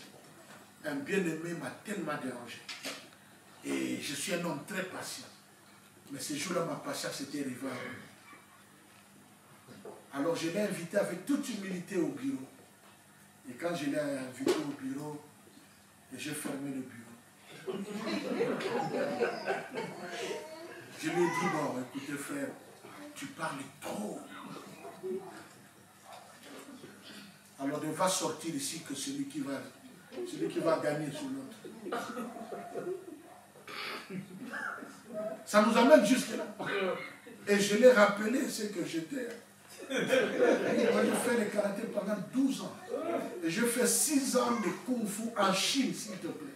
un bien-aimé m'a tellement dérangé. Et je suis un homme très patient. Mais ce jour-là, ma patience était rivale. Alors je l'ai invité avec toute humilité au bureau. Et quand je l'ai invité au bureau, j'ai fermé le bureau. Je lui ai dit, bon, écoutez frère, tu parles trop. Alors il va sortir ici que celui qui va gagner sur l'autre. Ça nous amène jusque-là. Et je l'ai rappelé ce que j'étais. Moi, j'ai fait le karaté pendant 12 ans. Et j'ai fait 6 ans de kung-fu en Chine, s'il te plaît.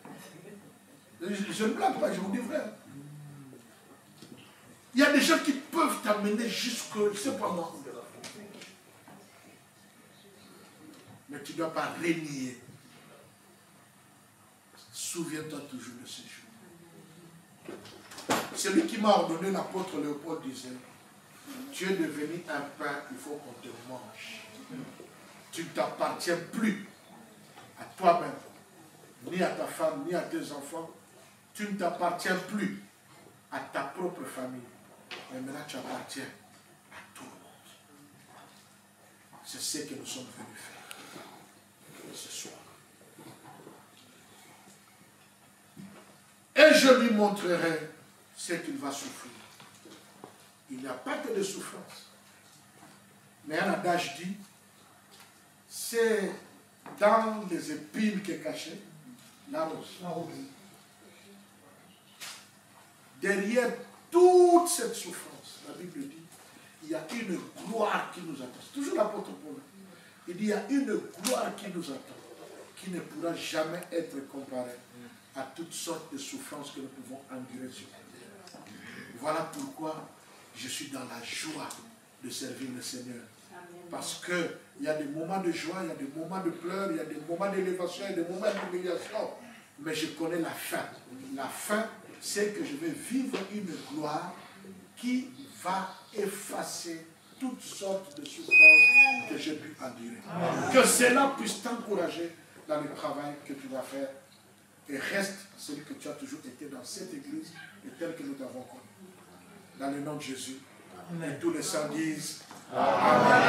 Je ne blague pas, je vous dis vrai. Il y a des gens qui peuvent t'amener jusque, je ne sais pas moi. Mais tu ne dois pas renier. Souviens-toi toujours de ce jour. Celui qui m'a ordonné, l'apôtre Léopold disait, tu es devenu un pain, il faut qu'on te mange. Tu ne t'appartiens plus à toi-même, ni à ta femme, ni à tes enfants. Tu ne t'appartiens plus à ta propre famille. Mais maintenant, tu appartiens à tout le monde. C'est ce que nous sommes venus faire ce soir. Et je lui montrerai ce qu'il va souffrir. Il n'y a pas que de souffrance. Mais un adage dit, c'est dans les épines qu'est cachée la rose. Derrière toute cette souffrance, la Bible dit, il y a une gloire qui nous attend. C'est toujours l'apôtre Paul. Il dit, il y a une gloire qui nous attend, qui ne pourra jamais être comparée à toutes sortes de souffrances que nous pouvons endurer sur la terre. Voilà pourquoi je suis dans la joie de servir le Seigneur. Parce qu'il y a des moments de joie, il y a des moments de pleurs, il y a des moments d'élévation, il y a des moments d'humiliation. Mais je connais la fin. La fin, c'est que je vais vivre une gloire qui va effacer toutes sortes de souffrances que j'ai pu endurer. Que cela puisse t'encourager dans le travail que tu vas faire. Et reste celui que tu as toujours été dans cette église et tel que nous t'avons connu. Dans le nom de Jésus. Amen. Et tous les saints disent Amen.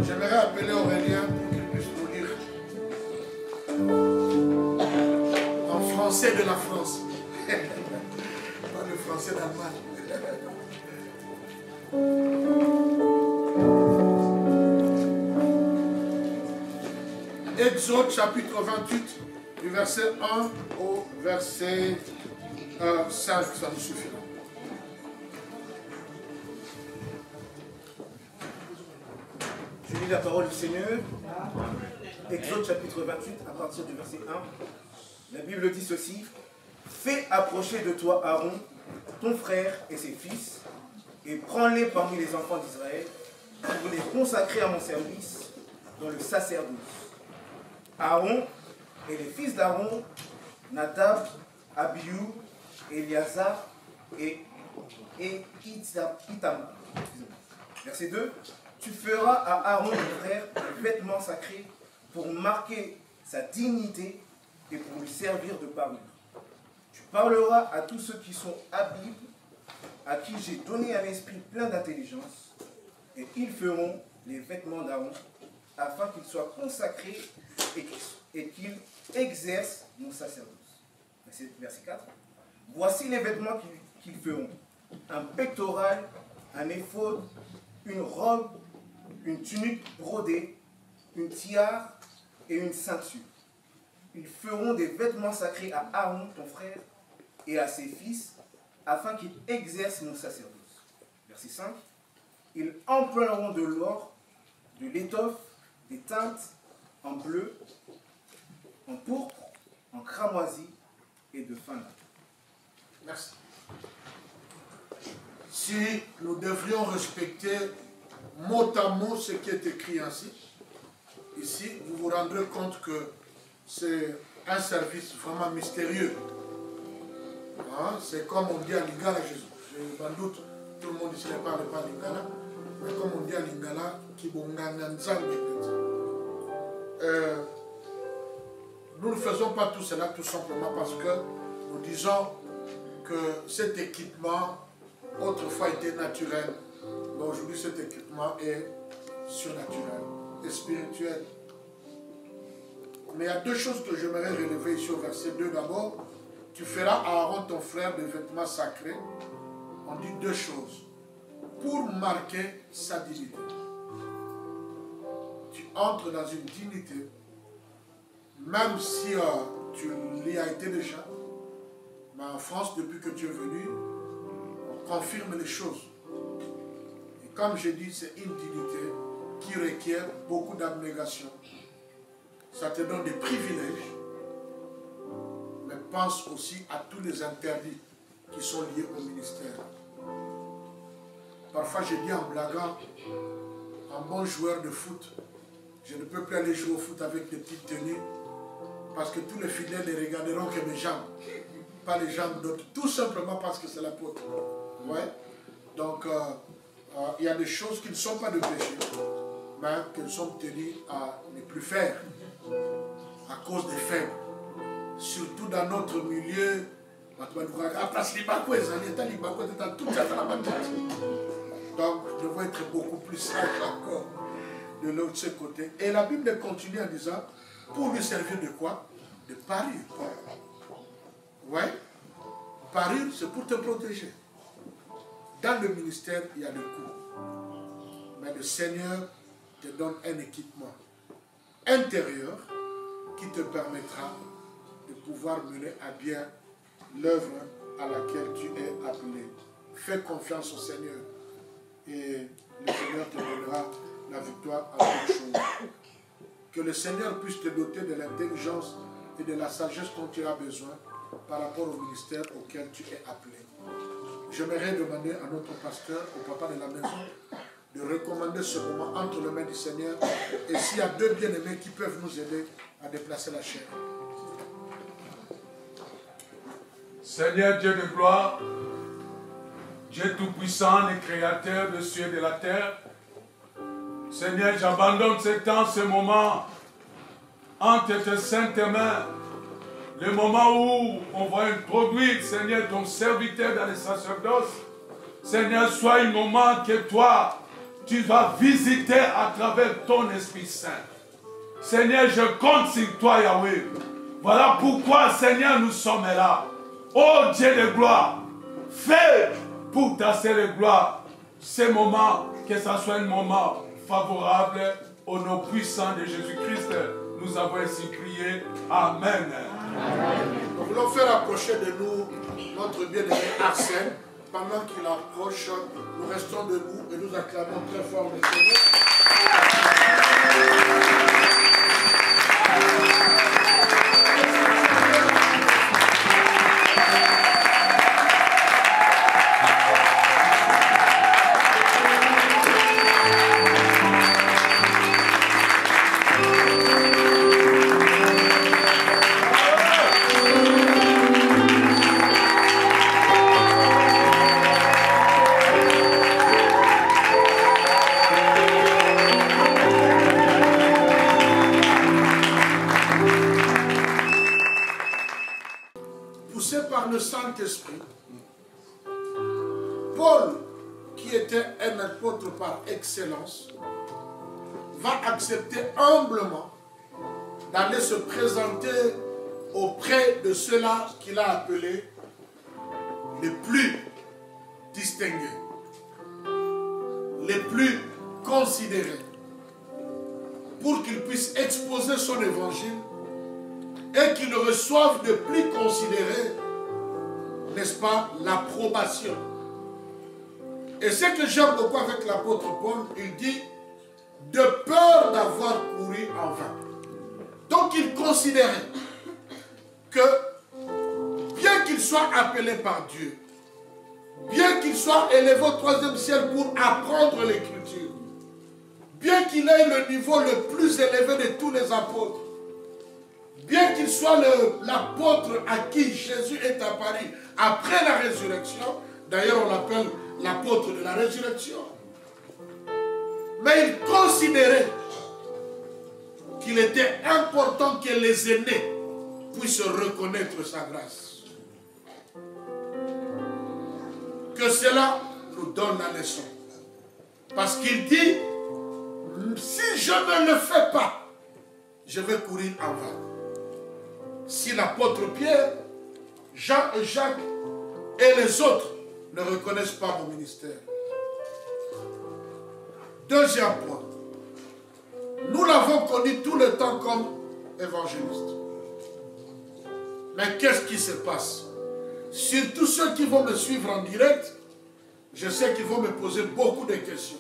J'aimerais appeler Aurélien pour qu'il puisse nous lire en français de la France. Pas le français d'Allemagne. Exode chapitre 28, du verset 1 au verset 5, ça nous suffira. Je lis la parole du Seigneur. Exode chapitre 28, à partir du verset 1. La Bible dit ceci. Fais approcher de toi Aaron, ton frère et ses fils, et prends-les parmi les enfants d'Israël, pour les consacrer à mon service dans le sacerdoce. Aaron et les fils d'Aaron, Nadab, Abihu, Éléazar et Itamar. Verset 2. Tu feras à Aaron ton frère un vêtement sacré pour marquer sa dignité et pour lui servir de parure. Tu parleras à tous ceux qui sont habiles, à qui j'ai donné un esprit plein d'intelligence, et ils feront les vêtements d'Aaron, afin qu'ils soient consacrés et qu'ils exercent mon sacerdoce. Verset 4. Voici les vêtements qu'ils feront. Un pectoral, un éphod, une robe, une tunique brodée, une tiare et une ceinture. Ils feront des vêtements sacrés à Aaron, ton frère, et à ses fils, afin qu'ils exercent mon sacerdoce. Verset 5. Ils emploieront de l'or, de l'étoffe, des teintes en bleu, en pourpre, en cramoisi et de fin lin. Merci. Si nous devrions respecter mot à mot ce qui est écrit ainsi, ici, vous vous rendrez compte que c'est un service vraiment mystérieux. Hein? C'est comme on dit à Lingala, je m'en doute, tout le monde ici ne parle pas Lingala, mais comme on dit à Lingala, nous ne faisons pas tout cela tout simplement parce que nous disons que cet équipement autrefois était naturel, mais aujourd'hui cet équipement est surnaturel et spirituel. Mais il y a deux choses que j'aimerais relever ici au verset 2. D'abord, tu feras à Aaron ton frère des vêtements sacrés. On dit deux choses. Pour marquer sa dignité. Tu entres dans une dignité, même si tu l'y as été déjà. Mais en France, depuis que tu es venu, on confirme les choses. Et comme je dis, c'est une dignité qui requiert beaucoup d'abnégation. Ça te donne des privilèges, mais pense aussi à tous les interdits qui sont liés au ministère. Parfois, je dis en blaguant, un bon joueur de foot, je ne peux plus aller jouer au foot avec des petites tenues, parce que tous les fidèles ne regarderont que mes jambes, pas les jambes d'autres, tout simplement parce que c'est l'apôtre. Ouais. Donc, il y a des choses qui ne sont pas de péché, mais que nous sommes tenus à ne plus faire, à cause des faibles. Surtout dans notre milieu, donc nous devons être beaucoup plus sages encore de l'autre côté. Et la Bible continue en disant, pour lui servir de quoi? De parure. Ouais. Parure, c'est pour te protéger. Dans le ministère, il y a le coup. Mais le Seigneur te donne un équipement. intérieur qui te permettra de pouvoir mener à bien l'œuvre à laquelle tu es appelé. Fais confiance au Seigneur et le Seigneur te donnera la victoire à toute chose. Que le Seigneur puisse te doter de l'intelligence et de la sagesse dont tu as besoin par rapport au ministère auquel tu es appelé. J'aimerais demander à notre pasteur, au papa de la maison, de recommander ce moment entre les mains du Seigneur. Et s'il y a deux bien-aimés qui peuvent nous aider à déplacer la chair. Seigneur Dieu de gloire, Dieu tout-puissant et créateur de cieux et de la terre, Seigneur, j'abandonne ce temps, ce moment, entre tes saintes mains, le moment où on va introduire, Seigneur, ton serviteur dans les sacerdoces. Seigneur, soit un moment que toi, tu vas visiter à travers ton Esprit Saint. Seigneur, je compte sur toi, Yahweh. Voilà pourquoi, Seigneur, nous sommes là. Oh Dieu de gloire, fais pour ta seule gloire ce moment, que ce soit un moment favorable au nom puissant de Jésus-Christ. Nous avons ainsi prié. Amen. Nous voulons faire approcher de nous notre bien-aimé Arsène. Pendant qu'il approche, nous restons debout et nous acclamons très fort le Seigneur. Saint-Esprit, Paul, qui était un apôtre par excellence, va accepter humblement d'aller se présenter auprès de ceux-là qu'il a appelés les plus distingués, les plus considérés, pour qu'il puisse exposer son évangile et qu'il reçoive de plus considérés, n'est-ce pas, l'approbation. Et ce que j'aime beaucoup avec l'apôtre Paul, il dit, de peur d'avoir couru en vain. Donc il considérait que, bien qu'il soit appelé par Dieu, bien qu'il soit élevé au 3e ciel pour apprendre l'écriture, bien qu'il ait le niveau le plus élevé de tous les apôtres, bien qu'il soit l'apôtre à qui Jésus est apparu après la résurrection, d'ailleurs on l'appelle l'apôtre de la résurrection, mais il considérait qu'il était important que les aînés puissent reconnaître sa grâce. Que cela nous donne la leçon. Parce qu'il dit, si je ne le fais pas, je vais courir en vain. Si l'apôtre Pierre, Jean et Jacques et les autres ne reconnaissent pas mon ministère. Deuxième point. Nous l'avons connu tout le temps comme évangéliste. Mais qu'est-ce qui se passe? Surtout ceux qui vont me suivre en direct, je sais qu'ils vont me poser beaucoup de questions.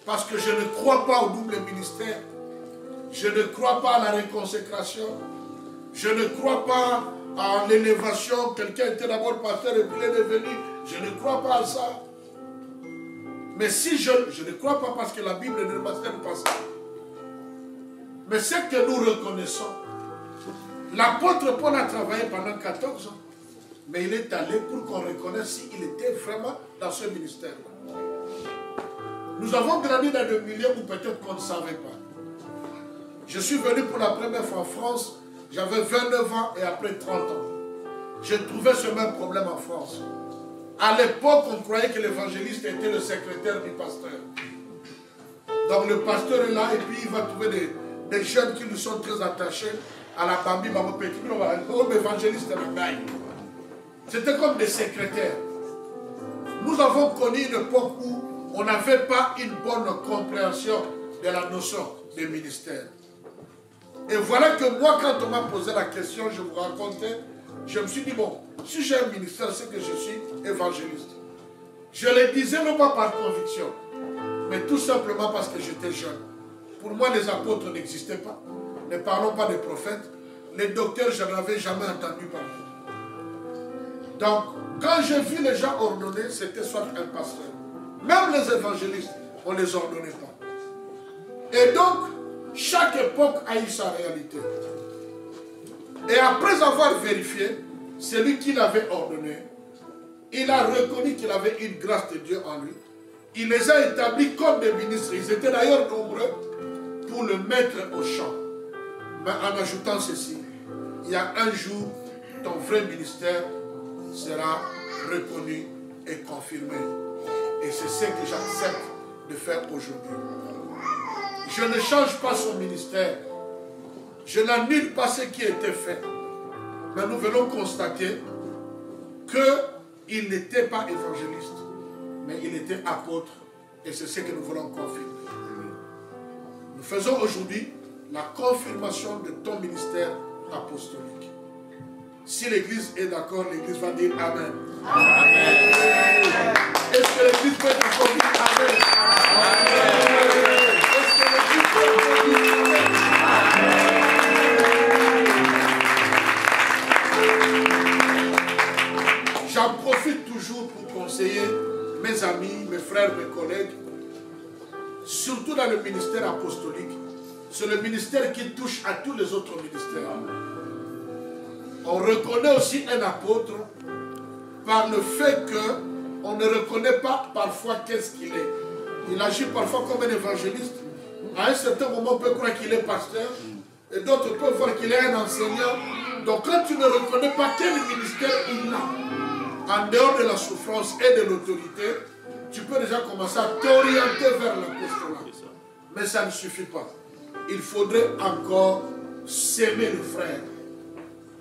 Parce que je ne crois pas au double ministère. Je ne crois pas à la réconsécration. Je ne crois pas à l'élévation. Quelqu'un était d'abord pasteur et puis il est devenu. Je ne crois pas à ça. Mais si je ne crois pas parce que la Bible ne mentionne pas ça. Mais ce que nous reconnaissons, l'apôtre Paul a travaillé pendant 14 ans. Mais il est allé pour qu'on reconnaisse s'il était vraiment dans ce ministère-là. Nous avons grandi dans des milieux où peut-être qu'on ne savait pas. Je suis venu pour la première fois en France, j'avais 29 ans et après 30 ans. J'ai trouvé ce même problème en France. À l'époque, on croyait que l'évangéliste était le secrétaire du pasteur. Donc le pasteur est là et puis il va trouver des jeunes qui nous sont très attachés à la Bambi, maman petit, comme évangéliste de la gagne. C'était comme des secrétaires. Nous avons connu une époque où on n'avait pas une bonne compréhension de la notion des ministères. Et voilà que moi, quand on m'a posé la question, je vous racontais, je me suis dit, bon, si j'ai un ministère, c'est que je suis évangéliste. Je le disais non pas par conviction, mais tout simplement parce que j'étais jeune. Pour moi, les apôtres n'existaient pas. Ne parlons pas des prophètes. Les docteurs, je n'en avais jamais entendu parler. Donc, quand j'ai vu les gens ordonnés, c'était soit un pasteur. Même les évangélistes, on ne les ordonnait pas. Et donc, chaque époque a eu sa réalité. Et après avoir vérifié, celui qui l'avait ordonné, il a reconnu qu'il avait une grâce de Dieu en lui. Il les a établis comme des ministres. Ils étaient d'ailleurs nombreux pour le mettre au champ. Mais en ajoutant ceci, il y a un jour, ton vrai ministère sera reconnu et confirmé. Et c'est ce que j'accepte de faire aujourd'hui. Je ne change pas son ministère. Je n'annule pas ce qui a été fait. Mais nous venons constater qu'il n'était pas évangéliste, mais il était apôtre. Et c'est ce que nous voulons confirmer. Nous faisons aujourd'hui la confirmation de ton ministère apostolique. Si l'Église est d'accord, l'Église va dire Amen. Amen. Est-ce que l'Église peut encore dire Amen? Amen. Est-ce que l'Église peut encore dire Amen? J'en profite toujours pour conseiller mes amis, mes frères, mes collègues, surtout dans le ministère apostolique. C'est le ministère qui touche à tous les autres ministères. On reconnaît aussi un apôtre par le fait qu'on ne reconnaît pas parfois qu'est-ce qu'il est. Il agit parfois comme un évangéliste. À un certain moment, on peut croire qu'il est pasteur. Et d'autres peuvent voir qu'il est un enseignant. Donc quand tu ne reconnais pas quel ministère il a, en dehors de la souffrance et de l'autorité, tu peux déjà commencer à t'orienter vers l'apostolat. Mais ça ne suffit pas. Il faudrait encore s'aimer le frère,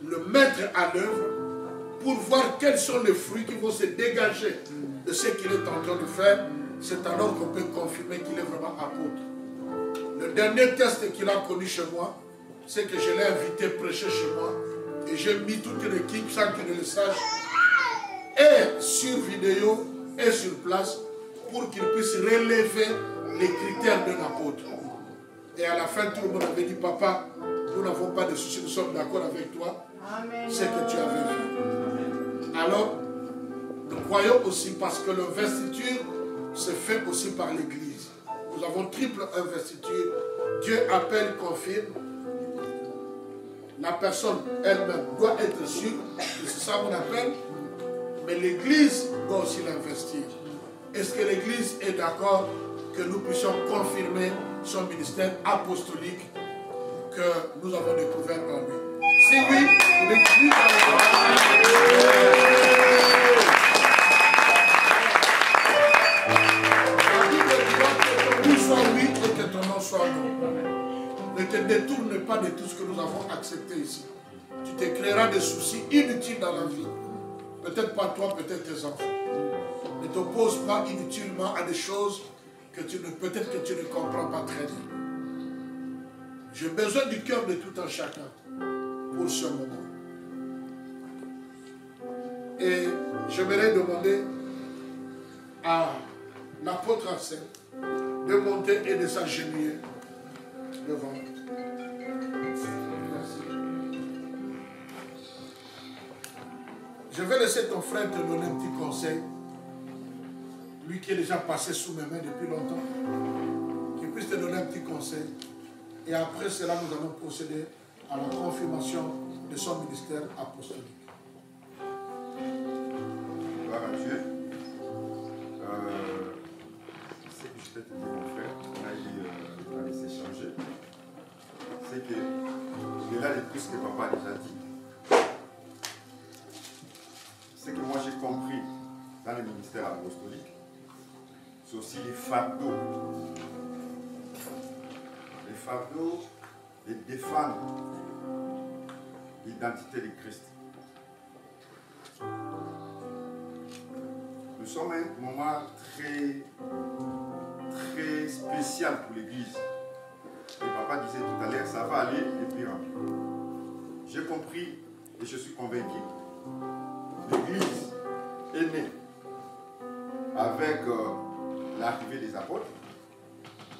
le mettre à l'œuvre pour voir quels sont les fruits qui vont se dégager de ce qu'il est en train de faire. C'est alors qu'on peut confirmer qu'il est vraiment apôtre. Le dernier test qu'il a connu chez moi, c'est que je l'ai invité prêcher chez moi et j'ai mis toute une équipe sans qu'il ne le sache, et sur vidéo et sur place, pour qu'il puisse relever les critères d'un apôtre. Et à la fin, tout le monde avait dit, papa, nous n'avons pas de soucis, nous sommes d'accord avec toi. C'est que tu avais vu. Alors, nous croyons aussi, parce que l'investiture se fait aussi par l'Église. Nous avons triple investiture. Dieu appelle, confirme. La personne elle-même doit être sûre que c'est ça mon appel. Mais l'Église doit aussi l'investir. Est-ce que l'Église est d'accord que nous puissions confirmer son ministère apostolique que nous avons découvert en lui? Si oui, l'Église que ton oui soit oui et que ton non soit non. Ne te détourne pas de tout ce que nous avons accepté ici. Tu te créeras des soucis inutiles dans la vie. Peut-être pas toi, peut-être tes enfants. Ne t'oppose pas inutilement à des choses que peut-être que tu ne comprends pas très bien. J'ai besoin du cœur de tout un chacun pour ce moment. Et j'aimerais demander à l'apôtre Arsène de monter et de s'agenouiller devant nous. Je vais laisser ton frère te donner un petit conseil. Lui qui est déjà passé sous mes mains depuis longtemps. Qu'il puisse te donner un petit conseil. Et après cela, nous allons procéder à la confirmation de son ministère apostolique. Gloire à Dieu. Ce que je peux te dire, mon frère, on a laissé changer. C'est que, au-delà de tout ce que papa a déjà dit, ce que moi j'ai compris dans le ministère apostolique, c'est aussi les fardeaux. Les fardeaux de défendre l'identité de Christ. Nous sommes à un moment très spécial pour l'Église. Et papa disait tout à l'heure, ça va aller de pire en pire. J'ai compris et je suis convaincu. L'Église est née avec l'arrivée des apôtres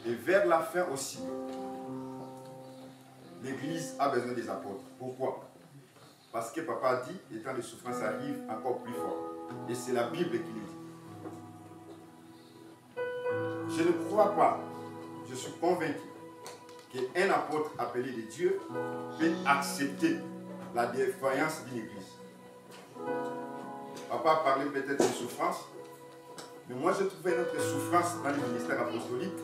et vers la fin aussi. L'Église a besoin des apôtres. Pourquoi? Parce que papa a dit, et quand les souffrances arrivent, encore plus fort. Et c'est la Bible qui le dit. Je ne crois pas, je suis convaincu qu'un apôtre appelé de Dieu peut accepter la défaillance d'une église. Papa a parlé peut-être de souffrance, mais moi j'ai trouvé une autre souffrance dans le ministère apostolique,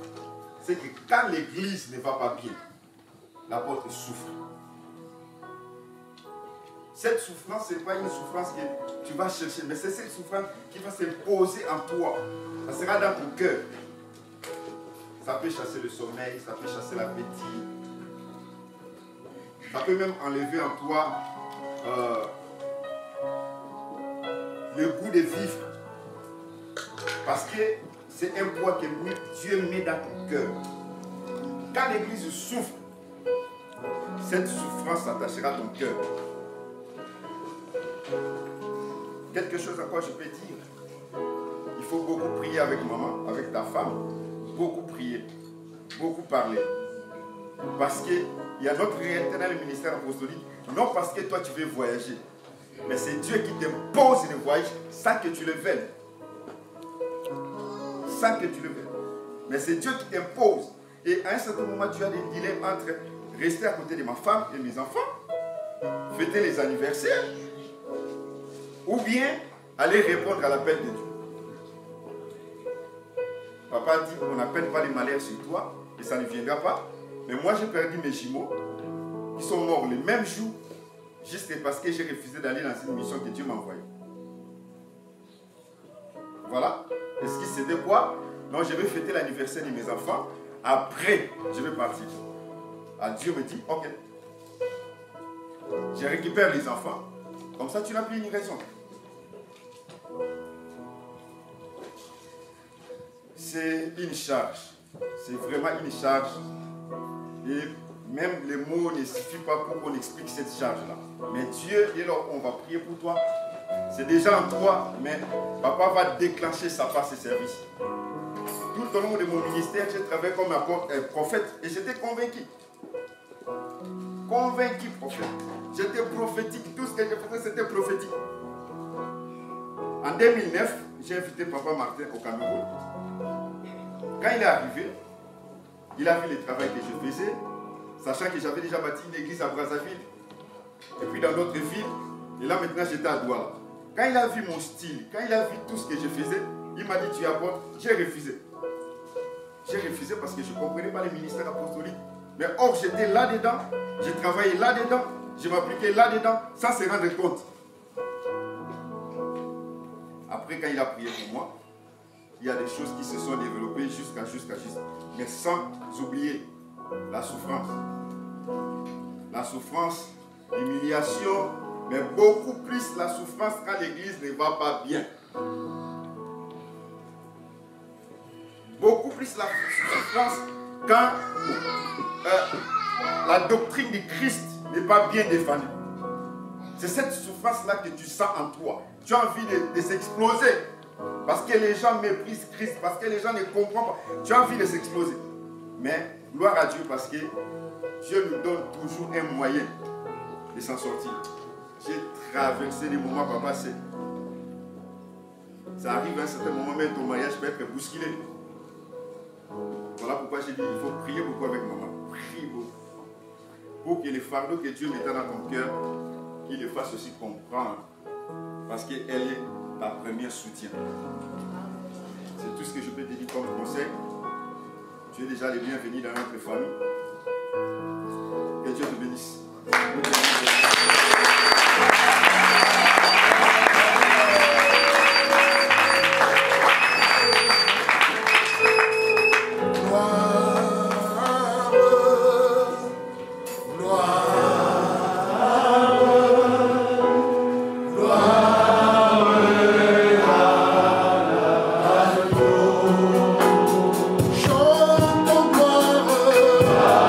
c'est que quand l'église ne va pas bien, l'apôtre souffre. Cette souffrance, ce n'est pas une souffrance que tu vas chercher, mais c'est cette souffrance qui va s'imposer en toi. Ça sera dans ton cœur. Ça peut chasser le sommeil, ça peut chasser l'appétit. Ça peut même enlever en toi le goût de vivre. Parce que c'est un poids que Dieu met dans ton cœur. Quand l'église souffre, cette souffrance s'attachera à ton cœur. Quelque chose à quoi je peux dire. Il faut beaucoup prier avec maman, avec ta femme. Beaucoup prier, beaucoup parler. Parce qu'il y a notre réalité dans le ministère apostolique. Non parce que toi tu veux voyager. Mais c'est Dieu qui t'impose le voyage sans que tu le veuilles. Sans que tu le veuilles. Mais c'est Dieu qui t'impose. Et à un certain moment, tu as des dilemmes entre rester à côté de ma femme et mes enfants, fêter les anniversaires, ou bien aller répondre à l'appel de Dieu. Papa dit qu'on n'appelle pas les malheurs sur toi, et ça ne viendra pas. Mais moi, j'ai perdu mes jumeaux, qui sont morts le même jour, juste parce que j'ai refusé d'aller dans une mission que Dieu m'a envoyée. Voilà. Et ce qui c'était quoi? Non, je vais fêter l'anniversaire de mes enfants. Après, je vais partir. Alors Dieu me dit, ok. Je récupère les enfants. Comme ça, tu n'as plus une raison. C'est une charge. C'est vraiment une charge. Et même les mots ne suffisent pas pour qu'on explique cette charge-là. Mais Dieu, dès lors qu'on va prier pour toi, c'est déjà en toi, mais papa va déclencher sa part, ses services. Tout au long de mon ministère, j'ai travaillé comme un prophète et j'étais convaincu. Convaincu prophète. J'étais prophétique. Tout ce que je faisais, c'était prophétique. En 2009, j'ai invité papa Martin au Cameroun. Quand il est arrivé, il a vu le travail que je faisais, sachant que j'avais déjà bâti une église à Brazzaville, et puis dans d'autres villes, et là maintenant j'étais à Douala. Quand il a vu mon style, quand il a vu tout ce que je faisais, il m'a dit tu apportes, j'ai refusé. J'ai refusé parce que je ne comprenais pas le ministère apostolique. Mais or j'étais là-dedans, je travaillais là-dedans, je m'appliquais là-dedans, sans se rendre compte. Après quand il a prié pour moi, il y a des choses qui se sont développées jusqu'à. Mais sans oublier la souffrance. La souffrance, l'humiliation, mais beaucoup plus la souffrance quand l'église ne va pas bien. Beaucoup plus la souffrance quand la doctrine de Christ n'est pas bien défendue. C'est cette souffrance-là que tu sens en toi. Tu as envie de s'exploser. Parce que les gens méprisent Christ, parce que les gens ne comprennent pas. Tu as envie de s'exploser. Mais gloire à Dieu parce que Dieu nous donne toujours un moyen de s'en sortir. J'ai traversé des moments, papa, ça arrive à un certain moment, même ton mariage peut être bousculé. Voilà pourquoi j'ai dit, il faut prier beaucoup avec maman. Prie beaucoup. Pour que les fardeaux que Dieu met dans ton cœur, qu'il les fasse aussi comprendre. Parce qu'elle est ta première soutien. C'est tout ce que je peux te dire comme conseil. Tu es déjà le bienvenu dans notre famille. Que Dieu te bénisse. Chante gloire.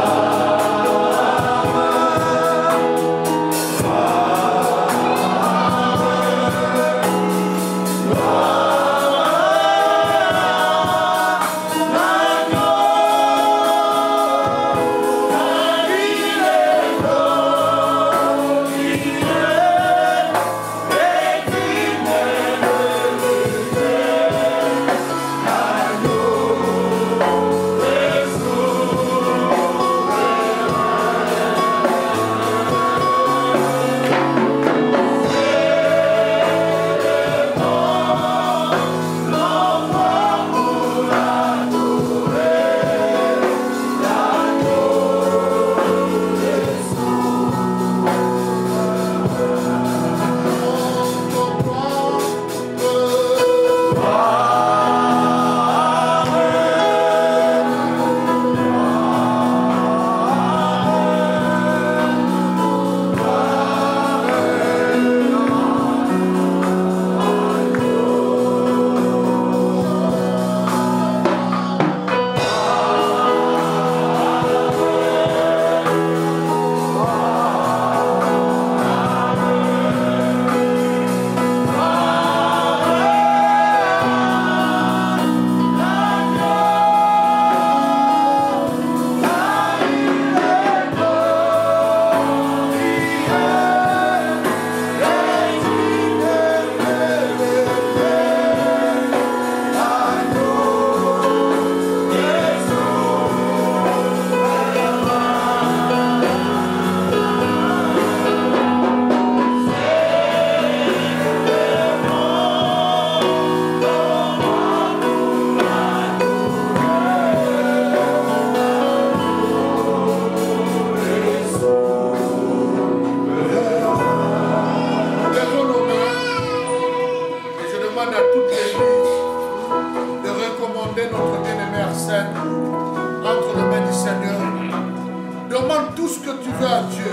Demande tout ce que tu veux à Dieu.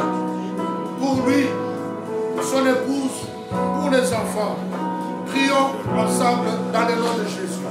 Pour lui, son épouse, pour les enfants. Prions ensemble dans le nom de Jésus.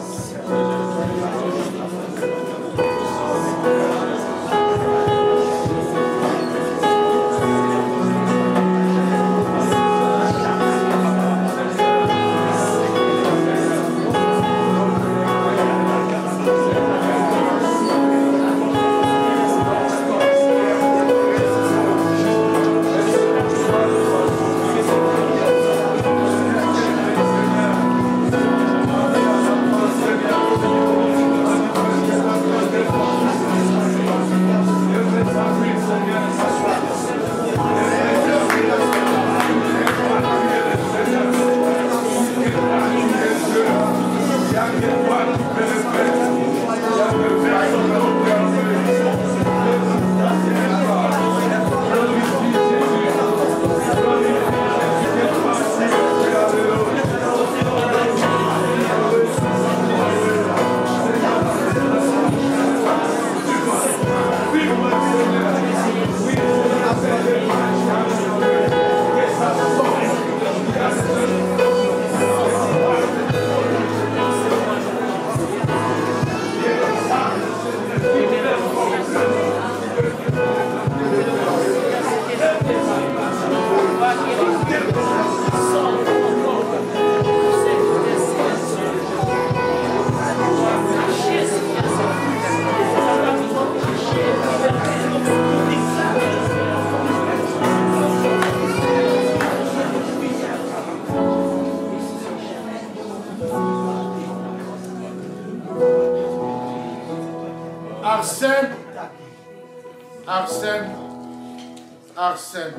Arsène.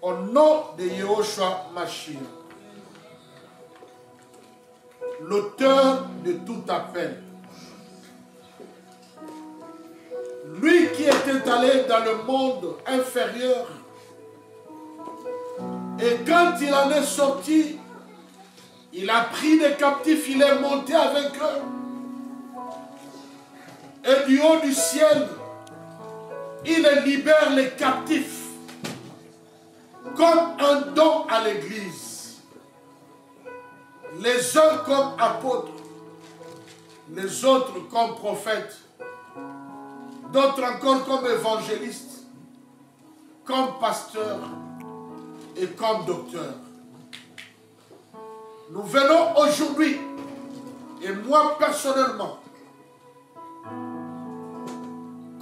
Au nom de Yehoshua Mashiach, l'auteur de tout appel, lui qui était allé dans le monde inférieur, et quand il en est sorti, il a pris des captifs, il est monté avec eux. Et du haut du ciel, il libère les captifs comme un don à l'Église. Les uns comme apôtres, les autres comme prophètes, d'autres encore comme évangélistes, comme pasteurs et comme docteurs. Nous venons aujourd'hui, et moi personnellement,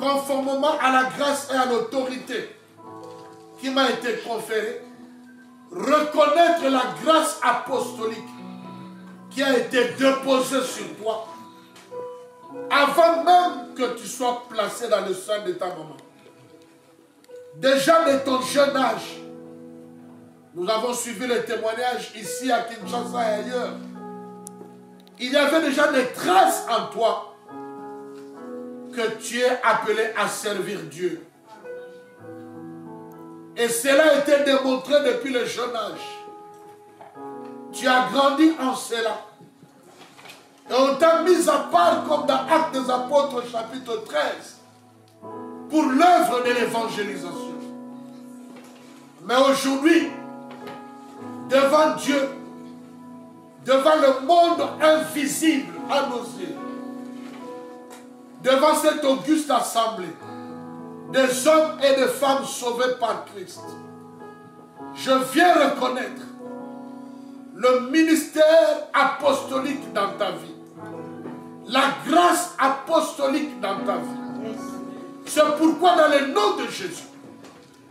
conformément à la grâce et à l'autorité qui m'a été conférée, reconnaître la grâce apostolique qui a été déposée sur toi avant même que tu sois placé dans le sein de ta maman. Déjà de ton jeune âge, nous avons suivi les témoignages ici à Kinshasa et ailleurs. Il y avait déjà des traces en toi que tu es appelé à servir Dieu. Et cela a été démontré depuis le jeune âge. Tu as grandi en cela. Et on t'a mis à part comme dans Actes des Apôtres chapitre 13 pour l'œuvre de l'évangélisation. Mais aujourd'hui, devant Dieu, devant le monde invisible à nos yeux, devant cette auguste assemblée des hommes et des femmes sauvés par Christ, je viens reconnaître le ministère apostolique dans ta vie, la grâce apostolique dans ta vie. C'est pourquoi dans le nom de Jésus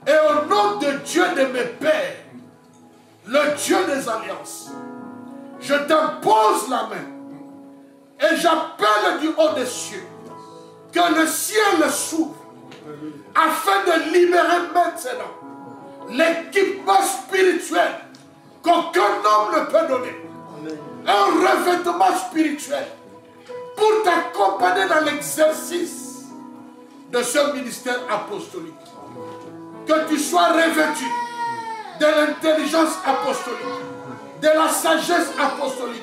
et au nom de Dieu de mes pères, le Dieu des alliances, je t'impose la main et j'appelle du haut des cieux que le ciel s'ouvre afin de libérer maintenant l'équipement spirituel qu'aucun homme ne peut donner. Un revêtement spirituel pour t'accompagner dans l'exercice de ce ministère apostolique. Que tu sois revêtu de l'intelligence apostolique, de la sagesse apostolique,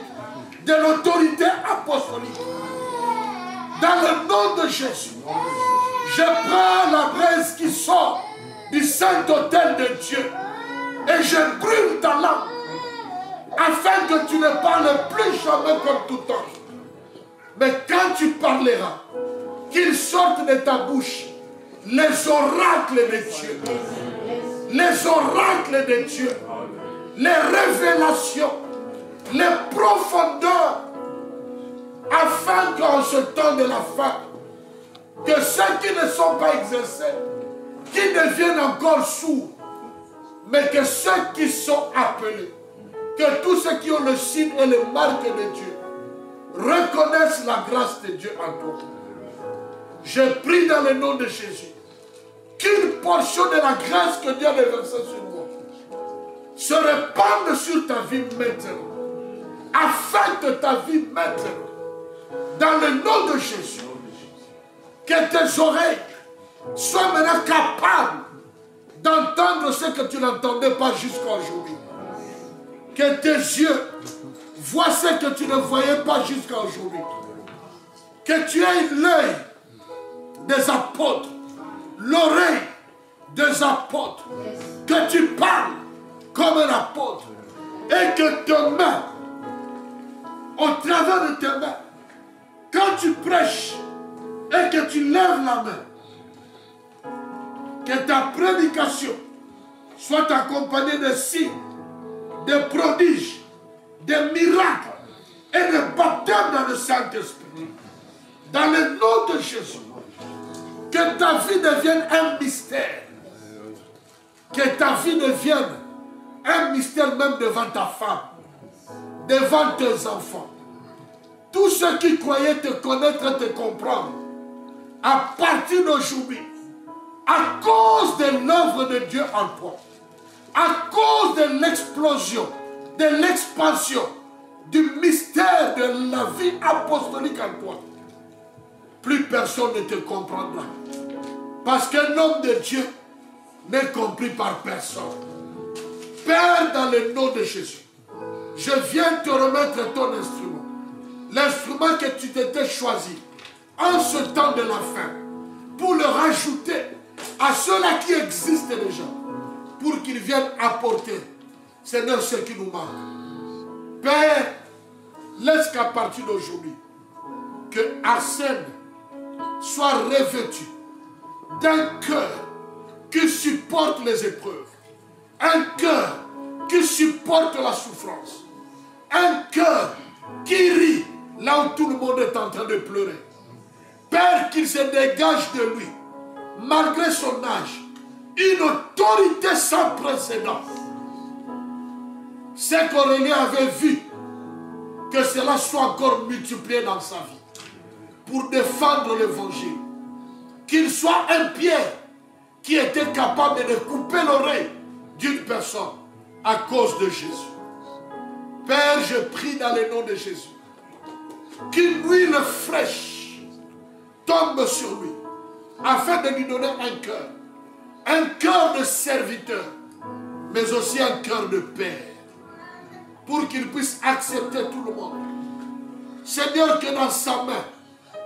de l'autorité apostolique. Dans le nom de Jésus, je prends la braise qui sort du Saint-Autel de Dieu et je brûle ta langue afin que tu ne parles plus jamais comme tout autre. Mais quand tu parleras, qu'il sorte de ta bouche les oracles de Dieu, les oracles de Dieu, les révélations, les profondeurs, afin qu'en ce temps de la fin, que ceux qui ne sont pas exercés, qui deviennent encore sourds, mais que ceux qui sont appelés, que tous ceux qui ont le signe et les marques de Dieu, reconnaissent la grâce de Dieu en toi. Je prie dans le nom de Jésus qu'une portion de la grâce que Dieu a déversée sur moi se répande sur ta vie maintenant, afin que ta vie maintenant, dans le nom de Jésus, que tes oreilles soient maintenant capables d'entendre ce que tu n'entendais pas jusqu'à aujourd'hui. Que tes yeux voient ce que tu ne voyais pas jusqu'à aujourd'hui. Que tu aies l'œil des apôtres, l'oreille des apôtres, que tu parles comme un apôtre et que tes mains, au travers de tes mains, quand tu prêches et que tu lèves la main, que ta prédication soit accompagnée de signes, de prodiges, de miracles et de baptêmes dans le Saint-Esprit. Dans le nom de Jésus, que ta vie devienne un mystère. Que ta vie devienne un mystère même devant ta femme, devant tes enfants. Tous ceux qui croyaient te connaître et te comprendre, à partir d'aujourd'hui, à cause de l'œuvre de Dieu en toi, à cause de l'explosion, de l'expansion, du mystère de la vie apostolique en toi, plus personne ne te comprendra. Parce qu'un homme de Dieu n'est compris par personne. Père, dans le nom de Jésus, je viens te remettre ton instrument. L'instrument que tu t'étais choisi en ce temps de la fin, pour le rajouter à ceux-là qui existent déjà, pour qu'ils viennent apporter, Seigneur, ce qui nous manque. Père, laisse qu'à partir d'aujourd'hui, que Arsène soit revêtu d'un cœur qui supporte les épreuves, un cœur qui supporte la souffrance, un cœur qui rit là où tout le monde est en train de pleurer. Père, qu'il se dégage de lui, malgré son âge, une autorité sans précédent. C'est qu'Aurélien avait vu, que cela soit encore multiplié dans sa vie, pour défendre l'évangile. Qu'il soit un Pierre qui était capable de couper l'oreille d'une personne à cause de Jésus. Père, je prie dans le nom de Jésus, qu'une huile fraîche tombe sur lui, afin de lui donner un cœur de serviteur, mais aussi un cœur de père, pour qu'il puisse accepter tout le monde. Seigneur, que dans sa main,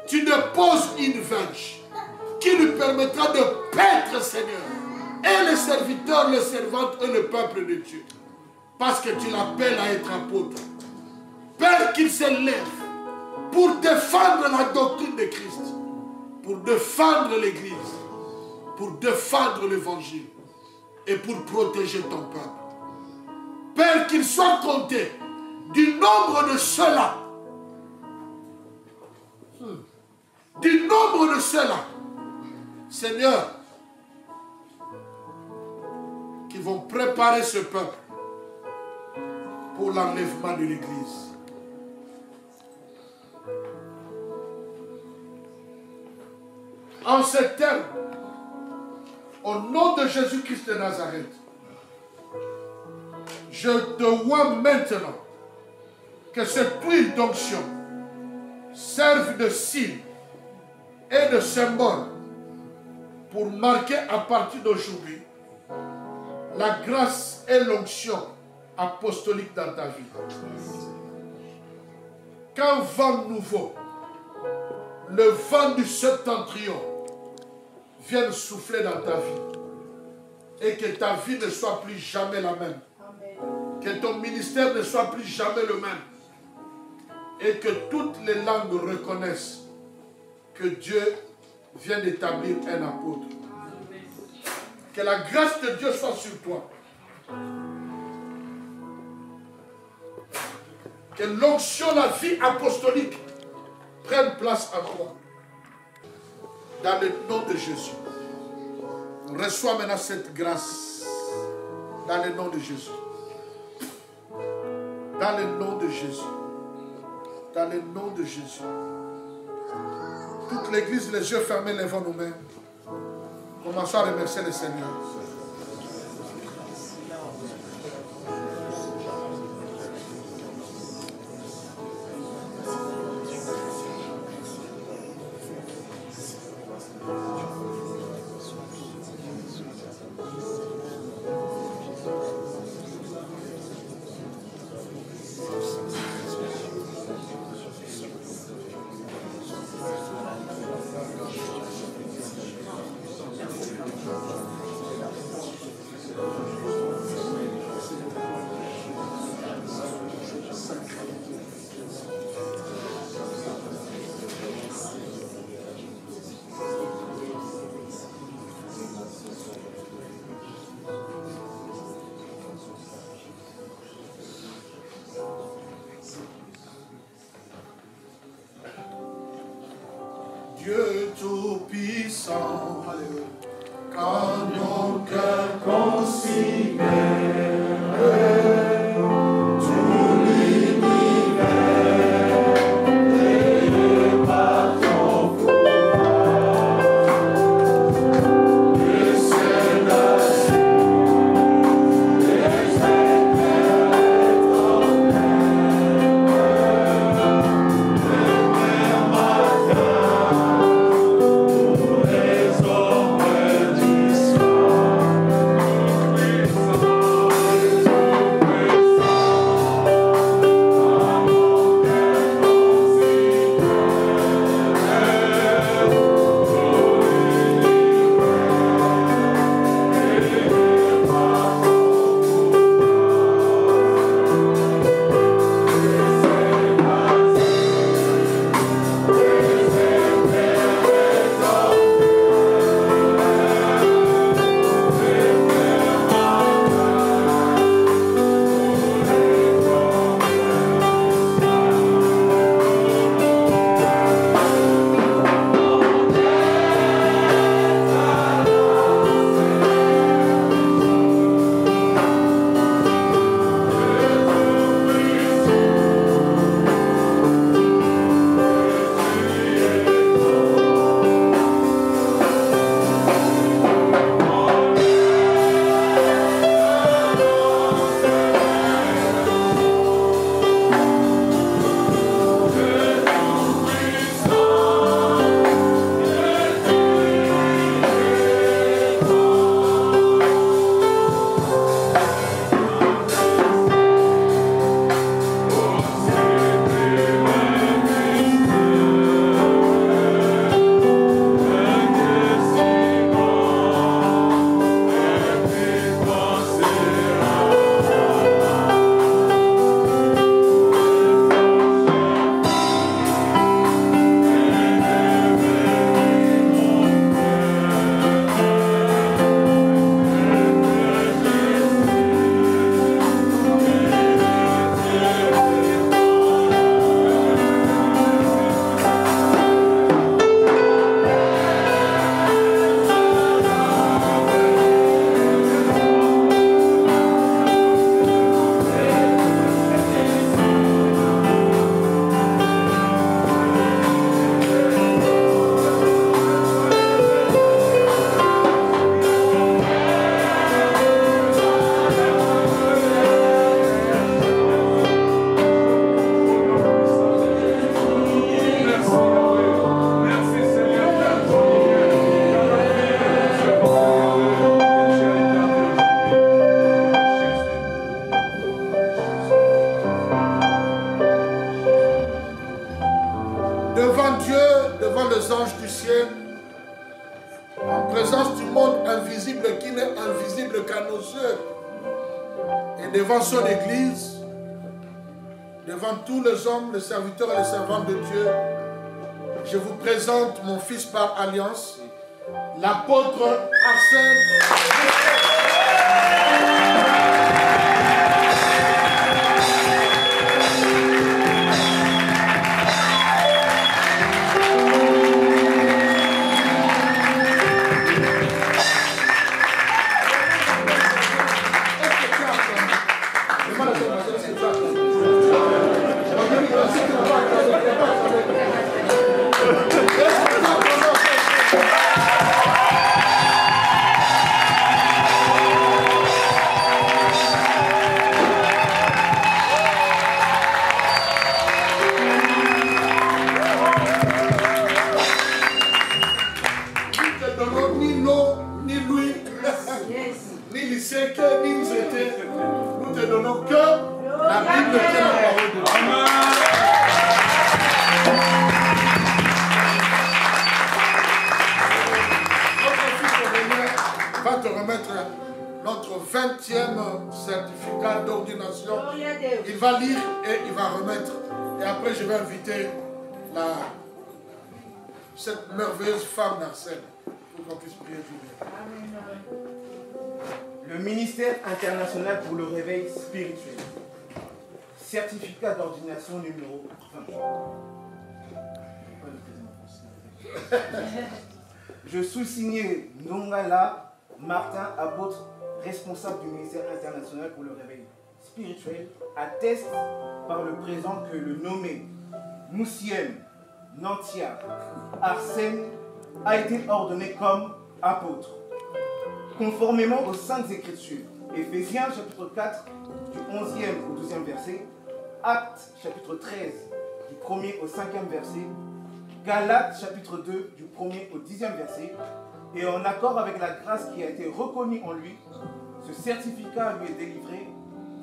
tu déposes une verge qui lui permettra de paître, Seigneur, et les serviteurs, les servantes et le peuple de Dieu, parce que tu l'appelles à être apôtre. Père, qu'il se lève pour défendre la doctrine de Christ, pour défendre l'Église, pour défendre l'Évangile et pour protéger ton peuple. Père, qu'il soit compté du nombre de ceux-là, Seigneur, qui vont préparer ce peuple pour l'enlèvement de l'Église. En ces termes, au nom de Jésus-Christ de Nazareth, je te vois maintenant que cette huile d'onction serve de signe et de symbole pour marquer à partir d'aujourd'hui la grâce et l'onction apostolique dans ta vie. Qu'un vent nouveau, le vent du septentrion vienne souffler dans ta vie et que ta vie ne soit plus jamais la même. Amen. Que ton ministère ne soit plus jamais le même et que toutes les langues reconnaissent que Dieu vient d'établir un apôtre. Amen. Que la grâce de Dieu soit sur toi. Que l'onction, la vie apostolique prenne place à toi. Dans le nom de Jésus. Reçois maintenant cette grâce. Dans le nom de Jésus. Dans le nom de Jésus. Dans le nom de Jésus. Toute l'église, les yeux fermés, lèvons nos mains. Commençons à remercier le Seigneur. Dieu Tout-Puissant, quand mon cœur considère tout l'univers créé par ton pouvoir, le ciel, la terre, les éclairs en terre, les en présence du monde invisible qui n'est invisible qu'à nos yeux, et devant son Église, devant tous les hommes, les serviteurs et les servantes de Dieu, je vous présente mon fils par alliance, l'apôtre Arsène. Certificat d'ordination. Il va lire et il va remettre. Et après, je vais inviter cette merveilleuse femme d'Arsène pour qu'on puisse prier tout bien. Le ministère international pour le réveil spirituel. Certificat d'ordination numéro 20. Je sous-signais Nongala Martin, apôtre responsable du ministère international pour le réveil spirituel, atteste par le présent que le nommé Moussiem Nantia Arsène a été ordonné comme apôtre, conformément aux Saintes Écritures. Éphésiens chapitre 4, du 11e au 12e verset, Actes chapitre 13, du 1er au 5e verset, Galates chapitre 2, du 1er au 10e verset, et en accord avec la grâce qui a été reconnue en lui, ce certificat lui est délivré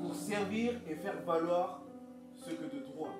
pour servir et faire valoir ce que de droit.